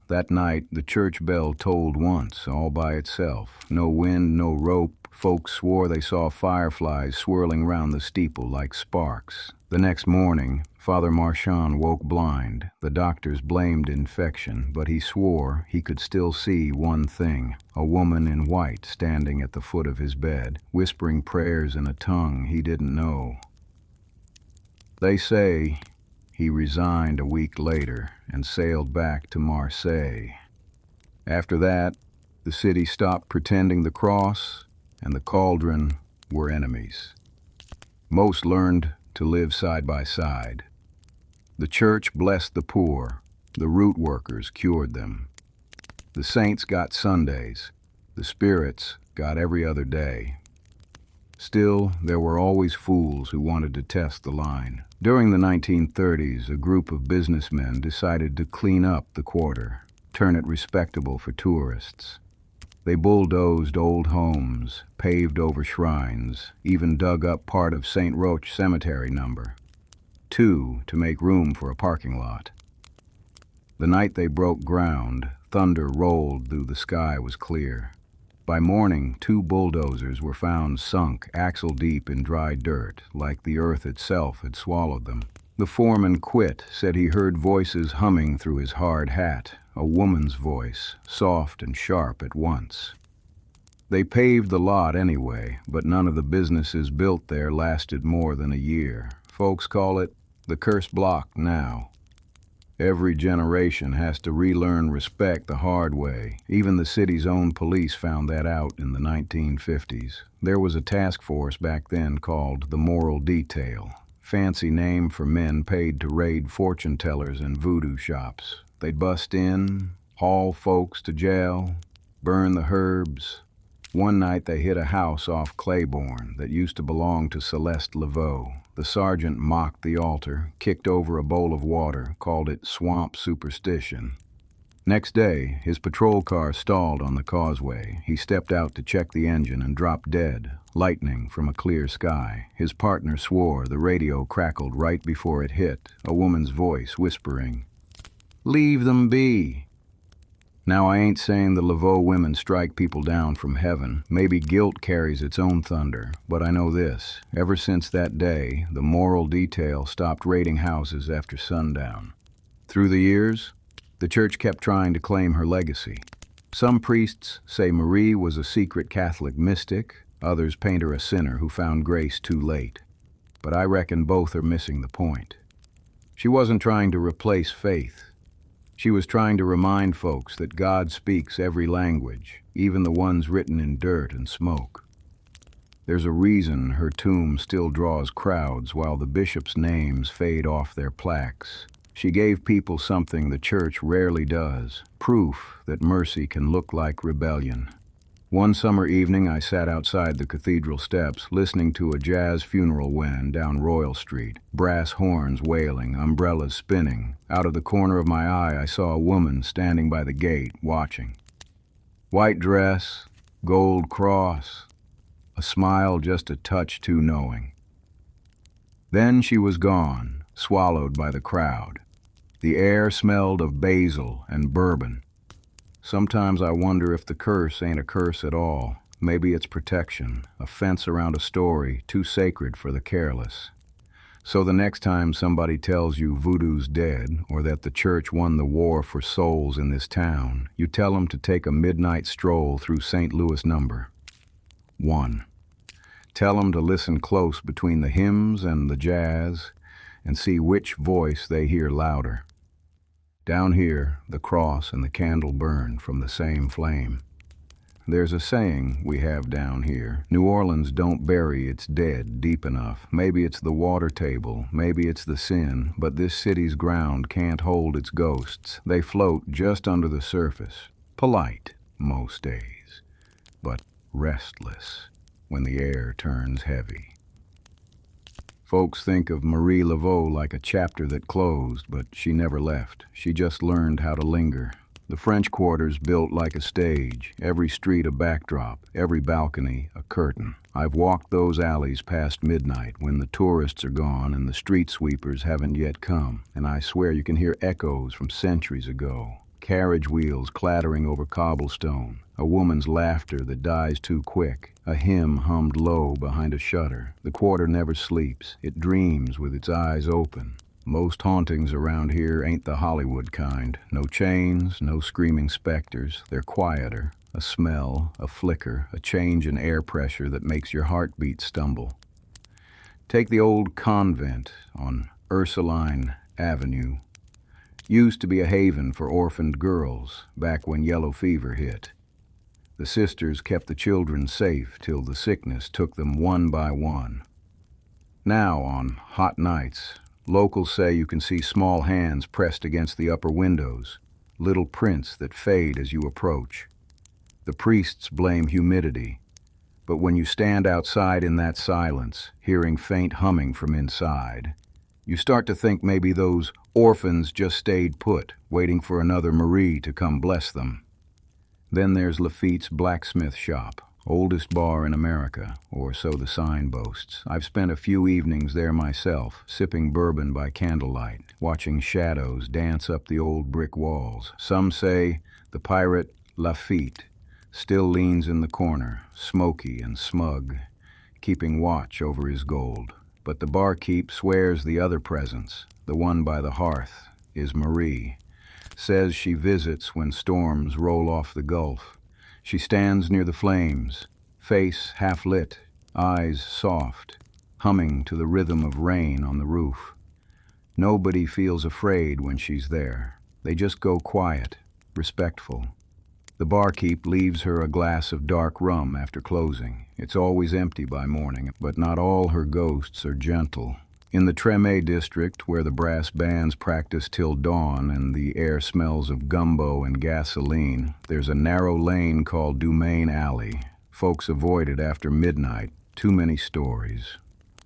That night, the church bell tolled once, all by itself. No wind, no rope. Folks swore they saw fireflies swirling round the steeple like sparks. The next morning, Father Marchand woke blind. The doctors blamed infection, but he swore he could still see one thing: a woman in white standing at the foot of his bed, whispering prayers in a tongue he didn't know. They say he resigned a week later and sailed back to Marseille. After that, the city stopped pretending the cross and the cauldron were enemies. Most learned to live side by side. The church blessed the poor. The root workers cured them. The saints got Sundays. The spirits got every other day. Still, there were always fools who wanted to test the line. During the 1930s, a group of businessmen decided to clean up the quarter, turn it respectable for tourists. They bulldozed old homes, paved over shrines, even dug up part of St. Roch Cemetery number 2 to make room for a parking lot. The night they broke ground, thunder rolled though the sky was clear. By morning, 2 bulldozers were found sunk axle-deep in dry dirt, like the earth itself had swallowed them. The foreman quit, said he heard voices humming through his hard hat, a woman's voice, soft and sharp at once. They paved the lot anyway, but none of the businesses built there lasted more than a year. Folks call it the cursed block now. Every generation has to relearn respect the hard way. Even the city's own police found that out in the 1950s. There was a task force back then called the Moral Detail. Fancy name for men paid to raid fortune tellers and voodoo shops. They'd bust in, haul folks to jail, burn the herbs. One night they hit a house off Claiborne that used to belong to Marie Laveau. The sergeant mocked the altar, kicked over a bowl of water, called it swamp superstition. Next day, his patrol car stalled on the causeway. He stepped out to check the engine and dropped dead, lightning from a clear sky. His partner swore the radio crackled right before it hit, a woman's voice whispering, "Leave them be." Now, I ain't saying the Laveau women strike people down from heaven. Maybe guilt carries its own thunder, but I know this. Ever since that day, the moral detail stopped raiding houses after sundown. Through the years, the church kept trying to claim her legacy. Some priests say Marie was a secret Catholic mystic, others paint her a sinner who found grace too late. But I reckon both are missing the point. She wasn't trying to replace faith. She was trying to remind folks that God speaks every language, even the ones written in dirt and smoke. There's a reason her tomb still draws crowds while the bishops' names fade off their plaques. She gave people something the church rarely does, proof that mercy can look like rebellion. One summer evening, I sat outside the cathedral steps, listening to a jazz funeral wind down Royal Street, brass horns wailing, umbrellas spinning. Out of the corner of my eye, I saw a woman standing by the gate, watching. White dress, gold cross, a smile just a touch too knowing. Then she was gone, swallowed by the crowd. The air smelled of basil and bourbon. Sometimes I wonder if the curse ain't a curse at all. Maybe it's protection, a fence around a story too sacred for the careless. So the next time somebody tells you voodoo's dead, or that the church won the war for souls in this town, you tell them to take a midnight stroll through St. Louis number 1. Tell them to listen close between the hymns and the jazz and see which voice they hear louder. Down here, the cross and the candle burn from the same flame. There's a saying we have down here, New Orleans don't bury its dead deep enough. Maybe it's the water table, maybe it's the sin, but this city's ground can't hold its ghosts. They float just under the surface, polite most days, but restless when the air turns heavy. Folks think of Marie Laveau like a chapter that closed, but she never left. She just learned how to linger. The French Quarter's built like a stage, every street a backdrop, every balcony a curtain. I've walked those alleys past midnight when the tourists are gone and the street sweepers haven't yet come, and I swear you can hear echoes from centuries ago. Carriage wheels clattering over cobblestone, a woman's laughter that dies too quick, a hymn hummed low behind a shutter. The quarter never sleeps. It dreams with its eyes open. Most hauntings around here ain't the Hollywood kind. No chains, no screaming specters. They're quieter. A smell, a flicker, a change in air pressure that makes your heartbeat stumble. Take the old convent on Ursuline Avenue. Used to be a haven for orphaned girls back when yellow fever hit. The sisters kept the children safe till the sickness took them one by one. Now, on hot nights, locals say you can see small hands pressed against the upper windows, little prints that fade as you approach. The priests blame humidity, but when you stand outside in that silence, hearing faint humming from inside, you start to think maybe those orphans just stayed put, waiting for another Marie to come bless them. Then there's Lafitte's blacksmith shop, oldest bar in America, or so the sign boasts. I've spent a few evenings there myself, sipping bourbon by candlelight, watching shadows dance up the old brick walls. Some say the pirate Lafitte still leans in the corner, smoky and smug, keeping watch over his gold. But the barkeep swears the other presence, the one by the hearth, is Marie. Says she visits when storms roll off the Gulf. She stands near the flames, face half lit, eyes soft, humming to the rhythm of rain on the roof. Nobody feels afraid when she's there. They just go quiet, respectful. The barkeep leaves her a glass of dark rum after closing. It's always empty by morning, but not all her ghosts are gentle. In the Treme district, where the brass bands practice till dawn and the air smells of gumbo and gasoline, there's a narrow lane called Dumaine Alley. Folks avoid it after midnight. Too many stories.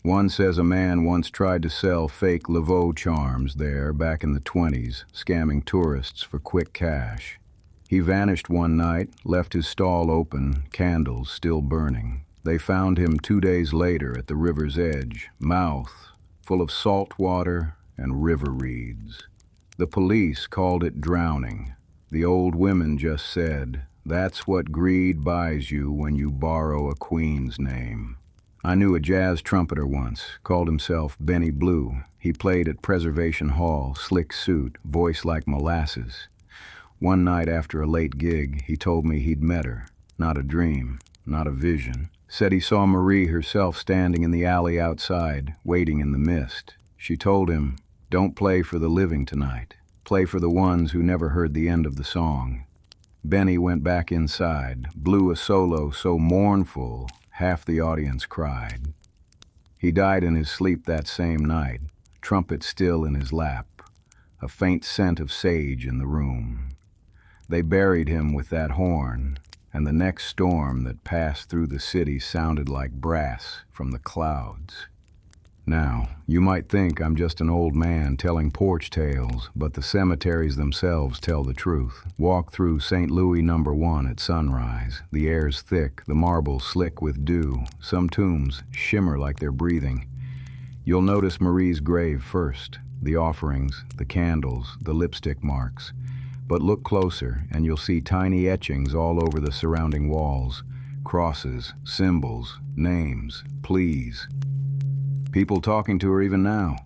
One says a man once tried to sell fake Laveau charms there back in the 20s, scamming tourists for quick cash. He vanished one night, left his stall open, candles still burning. They found him 2 days later at the river's edge, mouth full of salt water and river reeds. The police called it drowning. The old women just said, "That's what greed buys you when you borrow a queen's name." I knew a jazz trumpeter once, called himself Benny Blue. He played at Preservation Hall, slick suit, voice like molasses. One night after a late gig, he told me he'd met her. Not a dream, not a vision. Said he saw Marie herself standing in the alley outside, waiting in the mist. She told him, "Don't play for the living tonight. Play for the ones who never heard the end of the song." Benny went back inside, blew a solo so mournful, half the audience cried. He died in his sleep that same night, trumpet still in his lap, a faint scent of sage in the room. They buried him with that horn, and the next storm that passed through the city sounded like brass from the clouds. Now, you might think I'm just an old man telling porch tales, but the cemeteries themselves tell the truth. Walk through St. Louis No. 1 at sunrise. The air's thick, the marble slick with dew. Some tombs shimmer like they're breathing. You'll notice Marie's grave first, the offerings, the candles, the lipstick marks. But look closer, and you'll see tiny etchings all over the surrounding walls. Crosses, symbols, names, pleas. People talking to her even now,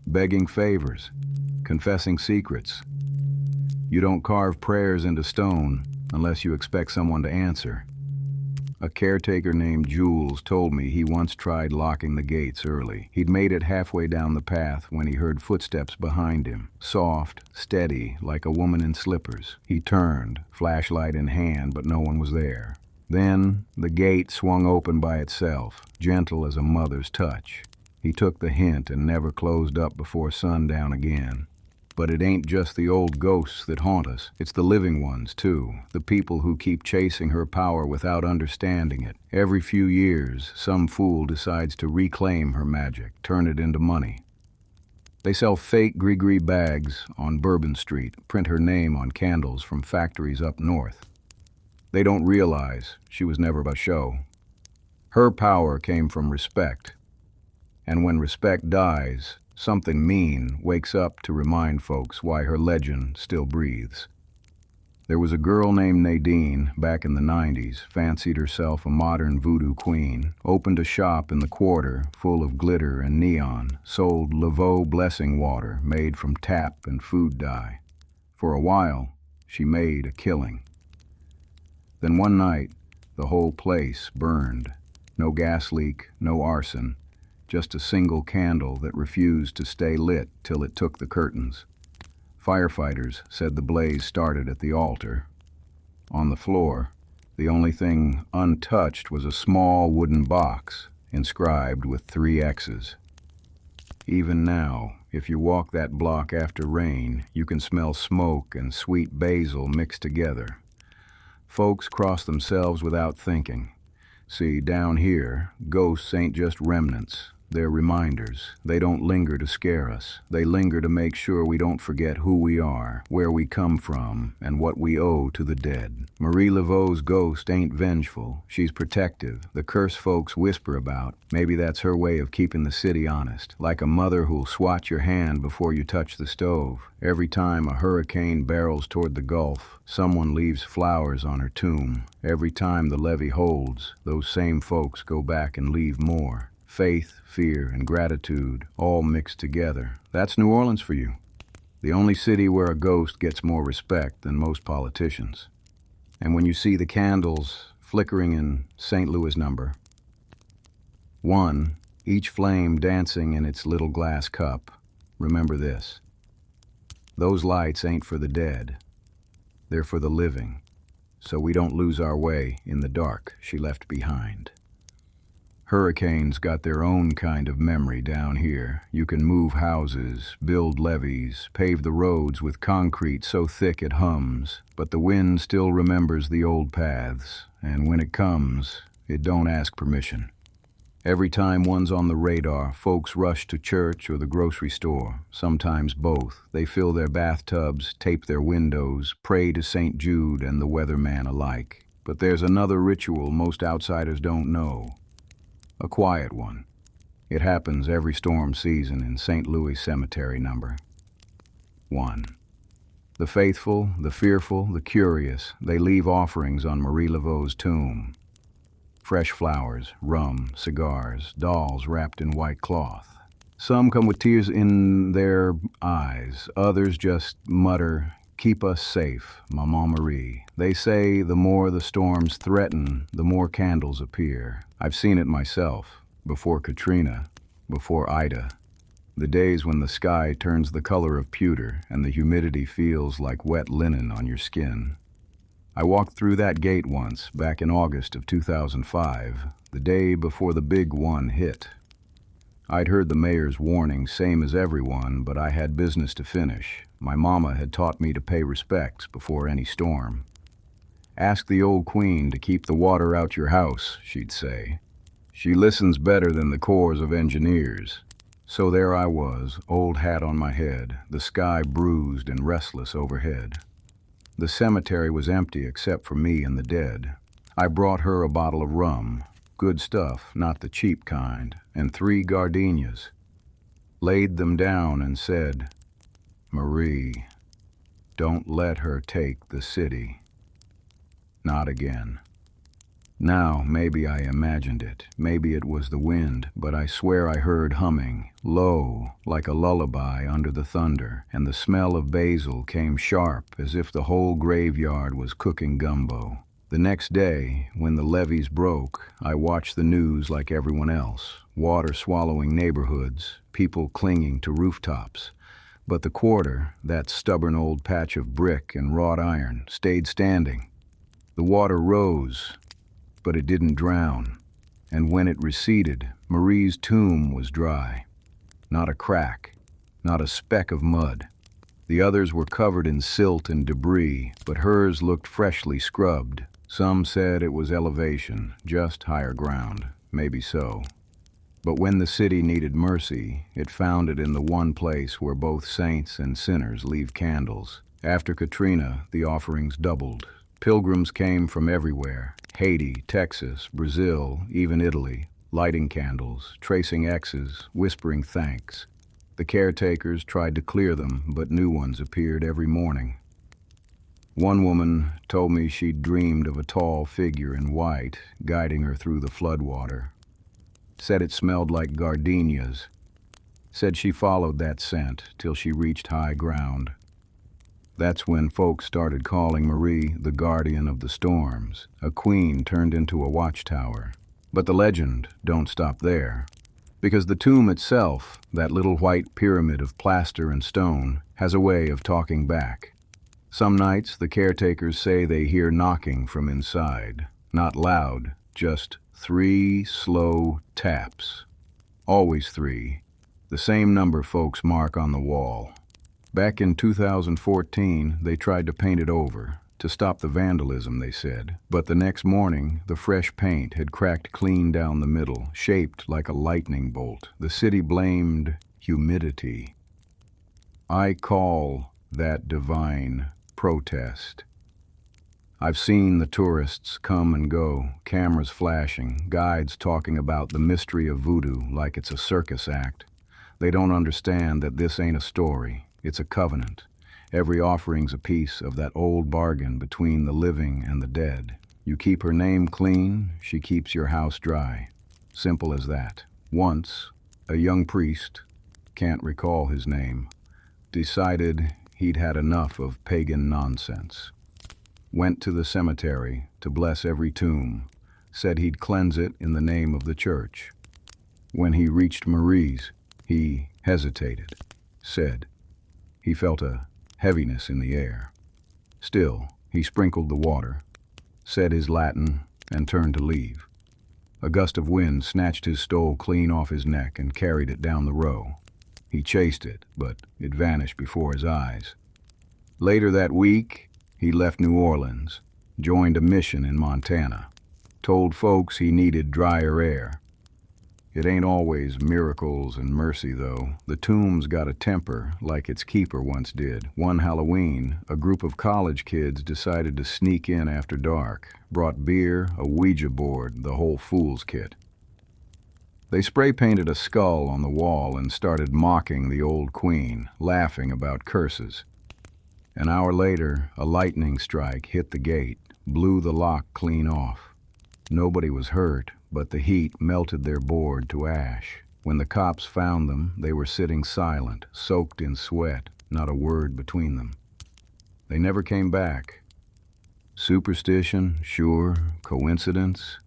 begging favors, confessing secrets. You don't carve prayers into stone unless you expect someone to answer. A caretaker named Jules told me he once tried locking the gates early. He'd made it halfway down the path when he heard footsteps behind him, soft, steady, like a woman in slippers. He turned, flashlight in hand, but no one was there. Then the gate swung open by itself, gentle as a mother's touch. He took the hint and never closed up before sundown again. But it ain't just the old ghosts that haunt us. It's the living ones, too. The people who keep chasing her power without understanding it. Every few years, some fool decides to reclaim her magic, turn it into money. They sell fake gris-gris bags on Bourbon Street, print her name on candles from factories up north. They don't realize she was never a show. Her power came from respect. And when respect dies, something mean wakes up to remind folks why her legend still breathes. There was a girl named Nadine back in the 90s, fancied herself a modern Voodoo Queen, opened a shop in the quarter full of glitter and neon, sold Laveau blessing water made from tap and food dye. For a while, she made a killing. Then one night, the whole place burned. No gas leak, no arson, just a single candle that refused to stay lit till it took the curtains. Firefighters said the blaze started at the altar. On the floor, the only thing untouched was a small wooden box inscribed with 3 X's. Even now, if you walk that block after rain, you can smell smoke and sweet basil mixed together. Folks cross themselves without thinking. See, down here, ghosts ain't just remnants. They're reminders. They don't linger to scare us. They linger to make sure we don't forget who we are, where we come from, and what we owe to the dead. Marie Laveau's ghost ain't vengeful. She's protective. The curse folks whisper about, maybe that's her way of keeping the city honest. Like a mother who'll swat your hand before you touch the stove. Every time a hurricane barrels toward the Gulf, someone leaves flowers on her tomb. Every time the levee holds, those same folks go back and leave more. Faith, fear, and gratitude, all mixed together. That's New Orleans for you. The only city where a ghost gets more respect than most politicians. And when you see the candles flickering in St. Louis No. 1, each flame dancing in its little glass cup, remember this. Those lights ain't for the dead. They're for the living, so we don't lose our way in the dark she left behind. Hurricanes got their own kind of memory down here. You can move houses, build levees, pave the roads with concrete so thick it hums, but the wind still remembers the old paths, and when it comes, it don't ask permission. Every time one's on the radar, folks rush to church or the grocery store, sometimes both. They fill their bathtubs, tape their windows, pray to St. Jude and the weatherman alike. But there's another ritual most outsiders don't know. A quiet one. It happens every storm season in St. Louis Cemetery No. 1. The faithful, the fearful, the curious, they leave offerings on Marie Laveau's tomb. Fresh flowers, rum, cigars, dolls wrapped in white cloth. Some come with tears in their eyes, others just mutter, "Keep us safe, Maman Marie." They say the more the storms threaten, the more candles appear. I've seen it myself, before Katrina, before Ida. The days when the sky turns the color of pewter and the humidity feels like wet linen on your skin. I walked through that gate once, back in August of 2005, the day before the big one hit. I'd heard the mayor's warning, same as everyone, but I had business to finish. My mama had taught me to pay respects before any storm. "Ask the old queen to keep the water out your house," she'd say. "She listens better than the corps of engineers." So there I was, old hat on my head, the sky bruised and restless overhead. The cemetery was empty except for me and the dead. I brought her a bottle of rum, good stuff, not the cheap kind, and 3 gardenias. Laid them down and said, "Marie, don't let her take the city. Not again." Now, maybe I imagined it, maybe it was the wind, but I swear I heard humming, low, like a lullaby under the thunder, and the smell of basil came sharp as if the whole graveyard was cooking gumbo. The next day, when the levees broke, I watched the news like everyone else, water swallowing neighborhoods, people clinging to rooftops. But the quarter, that stubborn old patch of brick and wrought iron, stayed standing. The water rose, but it didn't drown, and when it receded, Marie's tomb was dry. Not a crack, not a speck of mud. The others were covered in silt and debris, but hers looked freshly scrubbed. Some said it was elevation, just higher ground. Maybe so. But when the city needed mercy, it found it in the one place where both saints and sinners leave candles. After Katrina, the offerings doubled. Pilgrims came from everywhere, Haiti, Texas, Brazil, even Italy, lighting candles, tracing X's, whispering thanks. The caretakers tried to clear them, but new ones appeared every morning. One woman told me she'd dreamed of a tall figure in white, guiding her through the floodwater. Said it smelled like gardenias. Said she followed that scent till she reached high ground. That's when folks started calling Marie the guardian of the storms, a queen turned into a watchtower. But the legend don't stop there, because the tomb itself, that little white pyramid of plaster and stone, has a way of talking back. Some nights the caretakers say they hear knocking from inside, not loud, just 3 slow taps. Always 3, the same number folks mark on the wall. Back in 2014, they tried to paint it over, to stop the vandalism, they said. But the next morning, the fresh paint had cracked clean down the middle, shaped like a lightning bolt. The city blamed humidity. I call that divine protest. I've seen the tourists come and go, cameras flashing, guides talking about the mystery of voodoo like it's a circus act. They don't understand that this ain't a story. It's a covenant. Every offering's a piece of that old bargain between the living and the dead. You keep her name clean, she keeps your house dry. Simple as that. Once, a young priest, can't recall his name, decided he'd had enough of pagan nonsense. Went to the cemetery to bless every tomb, said he'd cleanse it in the name of the church. When he reached Marie's, he hesitated, said he felt a heaviness in the air. Still, he sprinkled the water, said his Latin, and turned to leave. A gust of wind snatched his stole clean off his neck and carried it down the row. He chased it, but it vanished before his eyes. Later that week, he left New Orleans, joined a mission in Montana, told folks he needed drier air. It ain't always miracles and mercy, though. The tomb's got a temper, like its keeper once did. One Halloween, a group of college kids decided to sneak in after dark, brought beer, a Ouija board, the whole fool's kit. They spray-painted a skull on the wall and started mocking the old queen, laughing about curses. An hour later, a lightning strike hit the gate, blew the lock clean off. Nobody was hurt, but the heat melted their board to ash. When the cops found them, they were sitting silent, soaked in sweat, not a word between them. They never came back. Superstition, sure. Coincidence?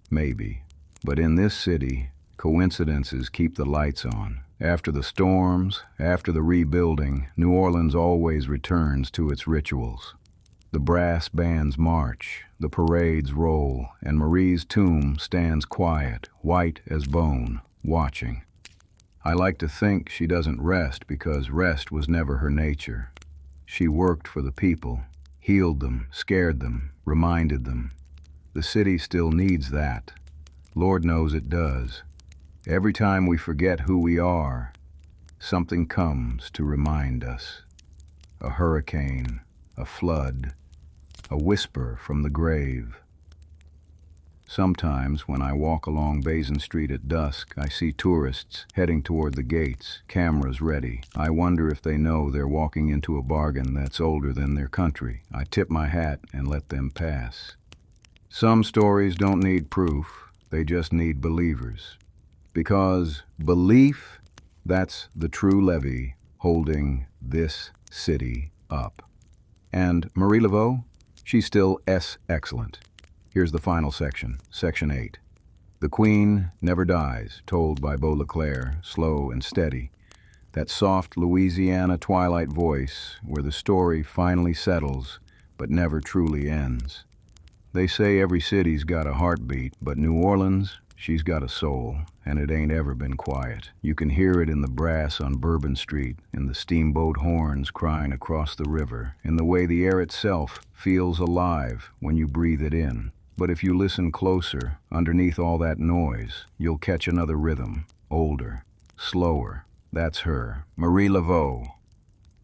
Maybe. But in this city, coincidences keep the lights on. After the storms, after the rebuilding, New Orleans always returns to its rituals. The brass bands march, the parades roll, and Marie's tomb stands quiet, white as bone, watching. I like to think she doesn't rest because rest was never her nature. She worked for the people, healed them, scared them, reminded them. The city still needs that. Lord knows it does. Every time we forget who we are, something comes to remind us. A hurricane, a flood, a whisper from the grave. Sometimes when I walk along Bayou Street at dusk, I see tourists heading toward the gates, cameras ready. I wonder if they know they're walking into a bargain that's older than their country. I tip my hat and let them pass. Some stories don't need proof, they just need believers. Because belief, that's the true levee holding this city up. And Marie Laveau, she's still excellent. Here's the final section, Section 8. The Queen Never Dies, told by Beau LeClair, slow and steady. That soft Louisiana twilight voice where the story finally settles but never truly ends. They say every city's got a heartbeat, but New Orleans, she's got a soul, and it ain't ever been quiet. You can hear it in the brass on Bourbon Street, in the steamboat horns crying across the river, in the way the air itself feels alive when you breathe it in. But if you listen closer, underneath all that noise, you'll catch another rhythm, older, slower. That's her, Marie Laveau.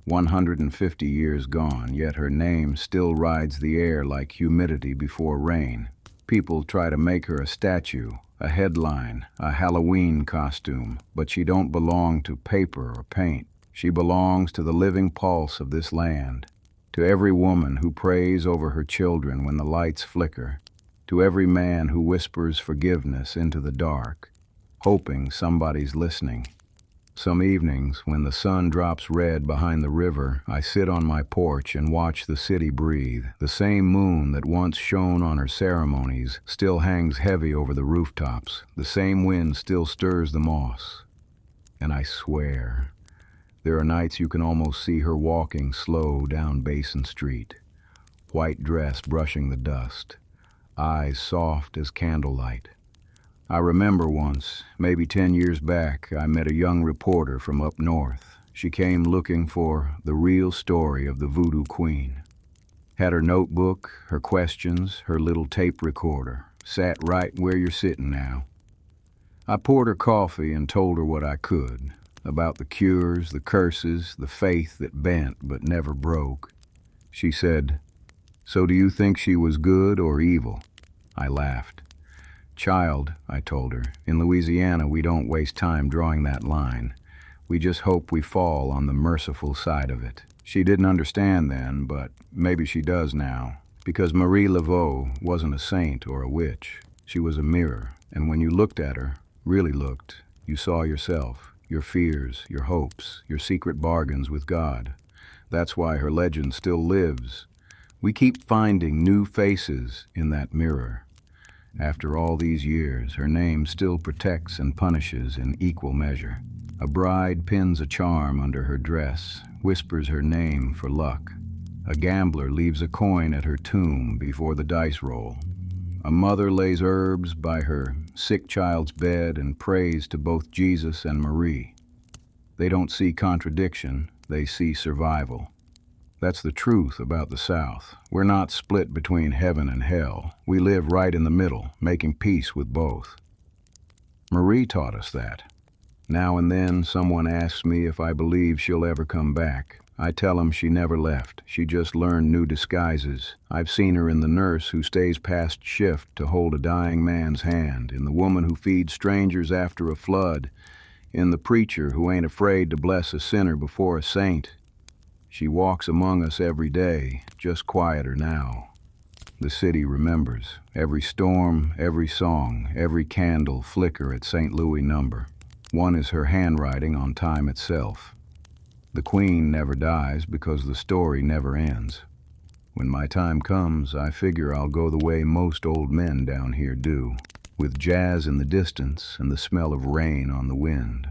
150 years gone, yet her name still rides the air like humidity before rain. People try to make her a statue, a headline, a Halloween costume, but she don't belong to paper or paint. She belongs to the living pulse of this land, to every woman who prays over her children when the lights flicker, to every man who whispers forgiveness into the dark, hoping somebody's listening. Some evenings, when the sun drops red behind the river, I sit on my porch and watch the city breathe. The same moon that once shone on her ceremonies still hangs heavy over the rooftops. The same wind still stirs the moss. And I swear, there are nights you can almost see her walking slow down Basin Street, white dress brushing the dust, eyes soft as candlelight. I remember once, maybe 10 years back, I met a young reporter from up north. She came looking for the real story of the Voodoo Queen. Had her notebook, her questions, her little tape recorder. Sat right where you're sitting now. I poured her coffee and told her what I could, about the cures, the curses, the faith that bent but never broke. She said, "So do you think she was good or evil?" I laughed. "Child," I told her, "in Louisiana we don't waste time drawing that line. We just hope we fall on the merciful side of it." She didn't understand then, but maybe she does now, because Marie Laveau wasn't a saint or a witch. She was a mirror, and when you looked at her, really looked, you saw yourself, your fears, your hopes, your secret bargains with God. That's why her legend still lives. We keep finding new faces in that mirror. After all these years, her name still protects and punishes in equal measure. A bride pins a charm under her dress, whispers her name for luck. A gambler leaves a coin at her tomb before the dice roll. A mother lays herbs by her sick child's bed and prays to both Jesus and Marie. They don't see contradiction, they see survival. That's the truth about the South. We're not split between heaven and hell. We live right in the middle, making peace with both. Marie taught us that. Now and then, someone asks me if I believe she'll ever come back. I tell them she never left. She just learned new disguises. I've seen her in the nurse who stays past shift to hold a dying man's hand, in the woman who feeds strangers after a flood, in the preacher who ain't afraid to bless a sinner before a saint. She walks among us every day, just quieter now. The city remembers every storm, every song, every candle flicker at St. Louis number. One is her handwriting on time itself. The Queen never dies because the story never ends. When my time comes, I figure I'll go the way most old men down here do, with jazz in the distance and the smell of rain on the wind.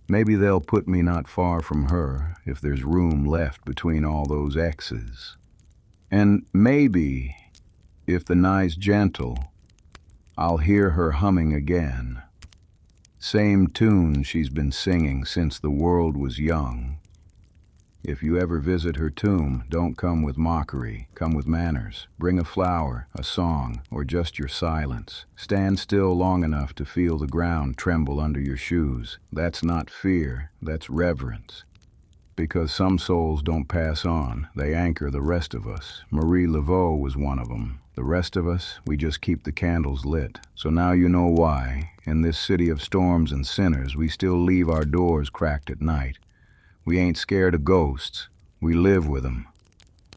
Maybe they'll put me not far from her if there's room left between all those X's. And maybe, if the night's gentle, I'll hear her humming again. Same tune she's been singing since the world was young. If you ever visit her tomb, don't come with mockery, come with manners. Bring a flower, a song, or just your silence. Stand still long enough to feel the ground tremble under your shoes. That's not fear, that's reverence. Because some souls don't pass on, they anchor the rest of us. Marie Laveau was one of them. The rest of us, we just keep the candles lit. So now you know why, in this city of storms and sinners, we still leave our doors cracked at night. We ain't scared of ghosts, we live with them.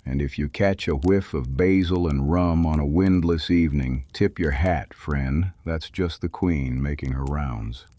And if you catch a whiff of basil and rum on a windless evening, tip your hat, friend. That's just the Queen making her rounds.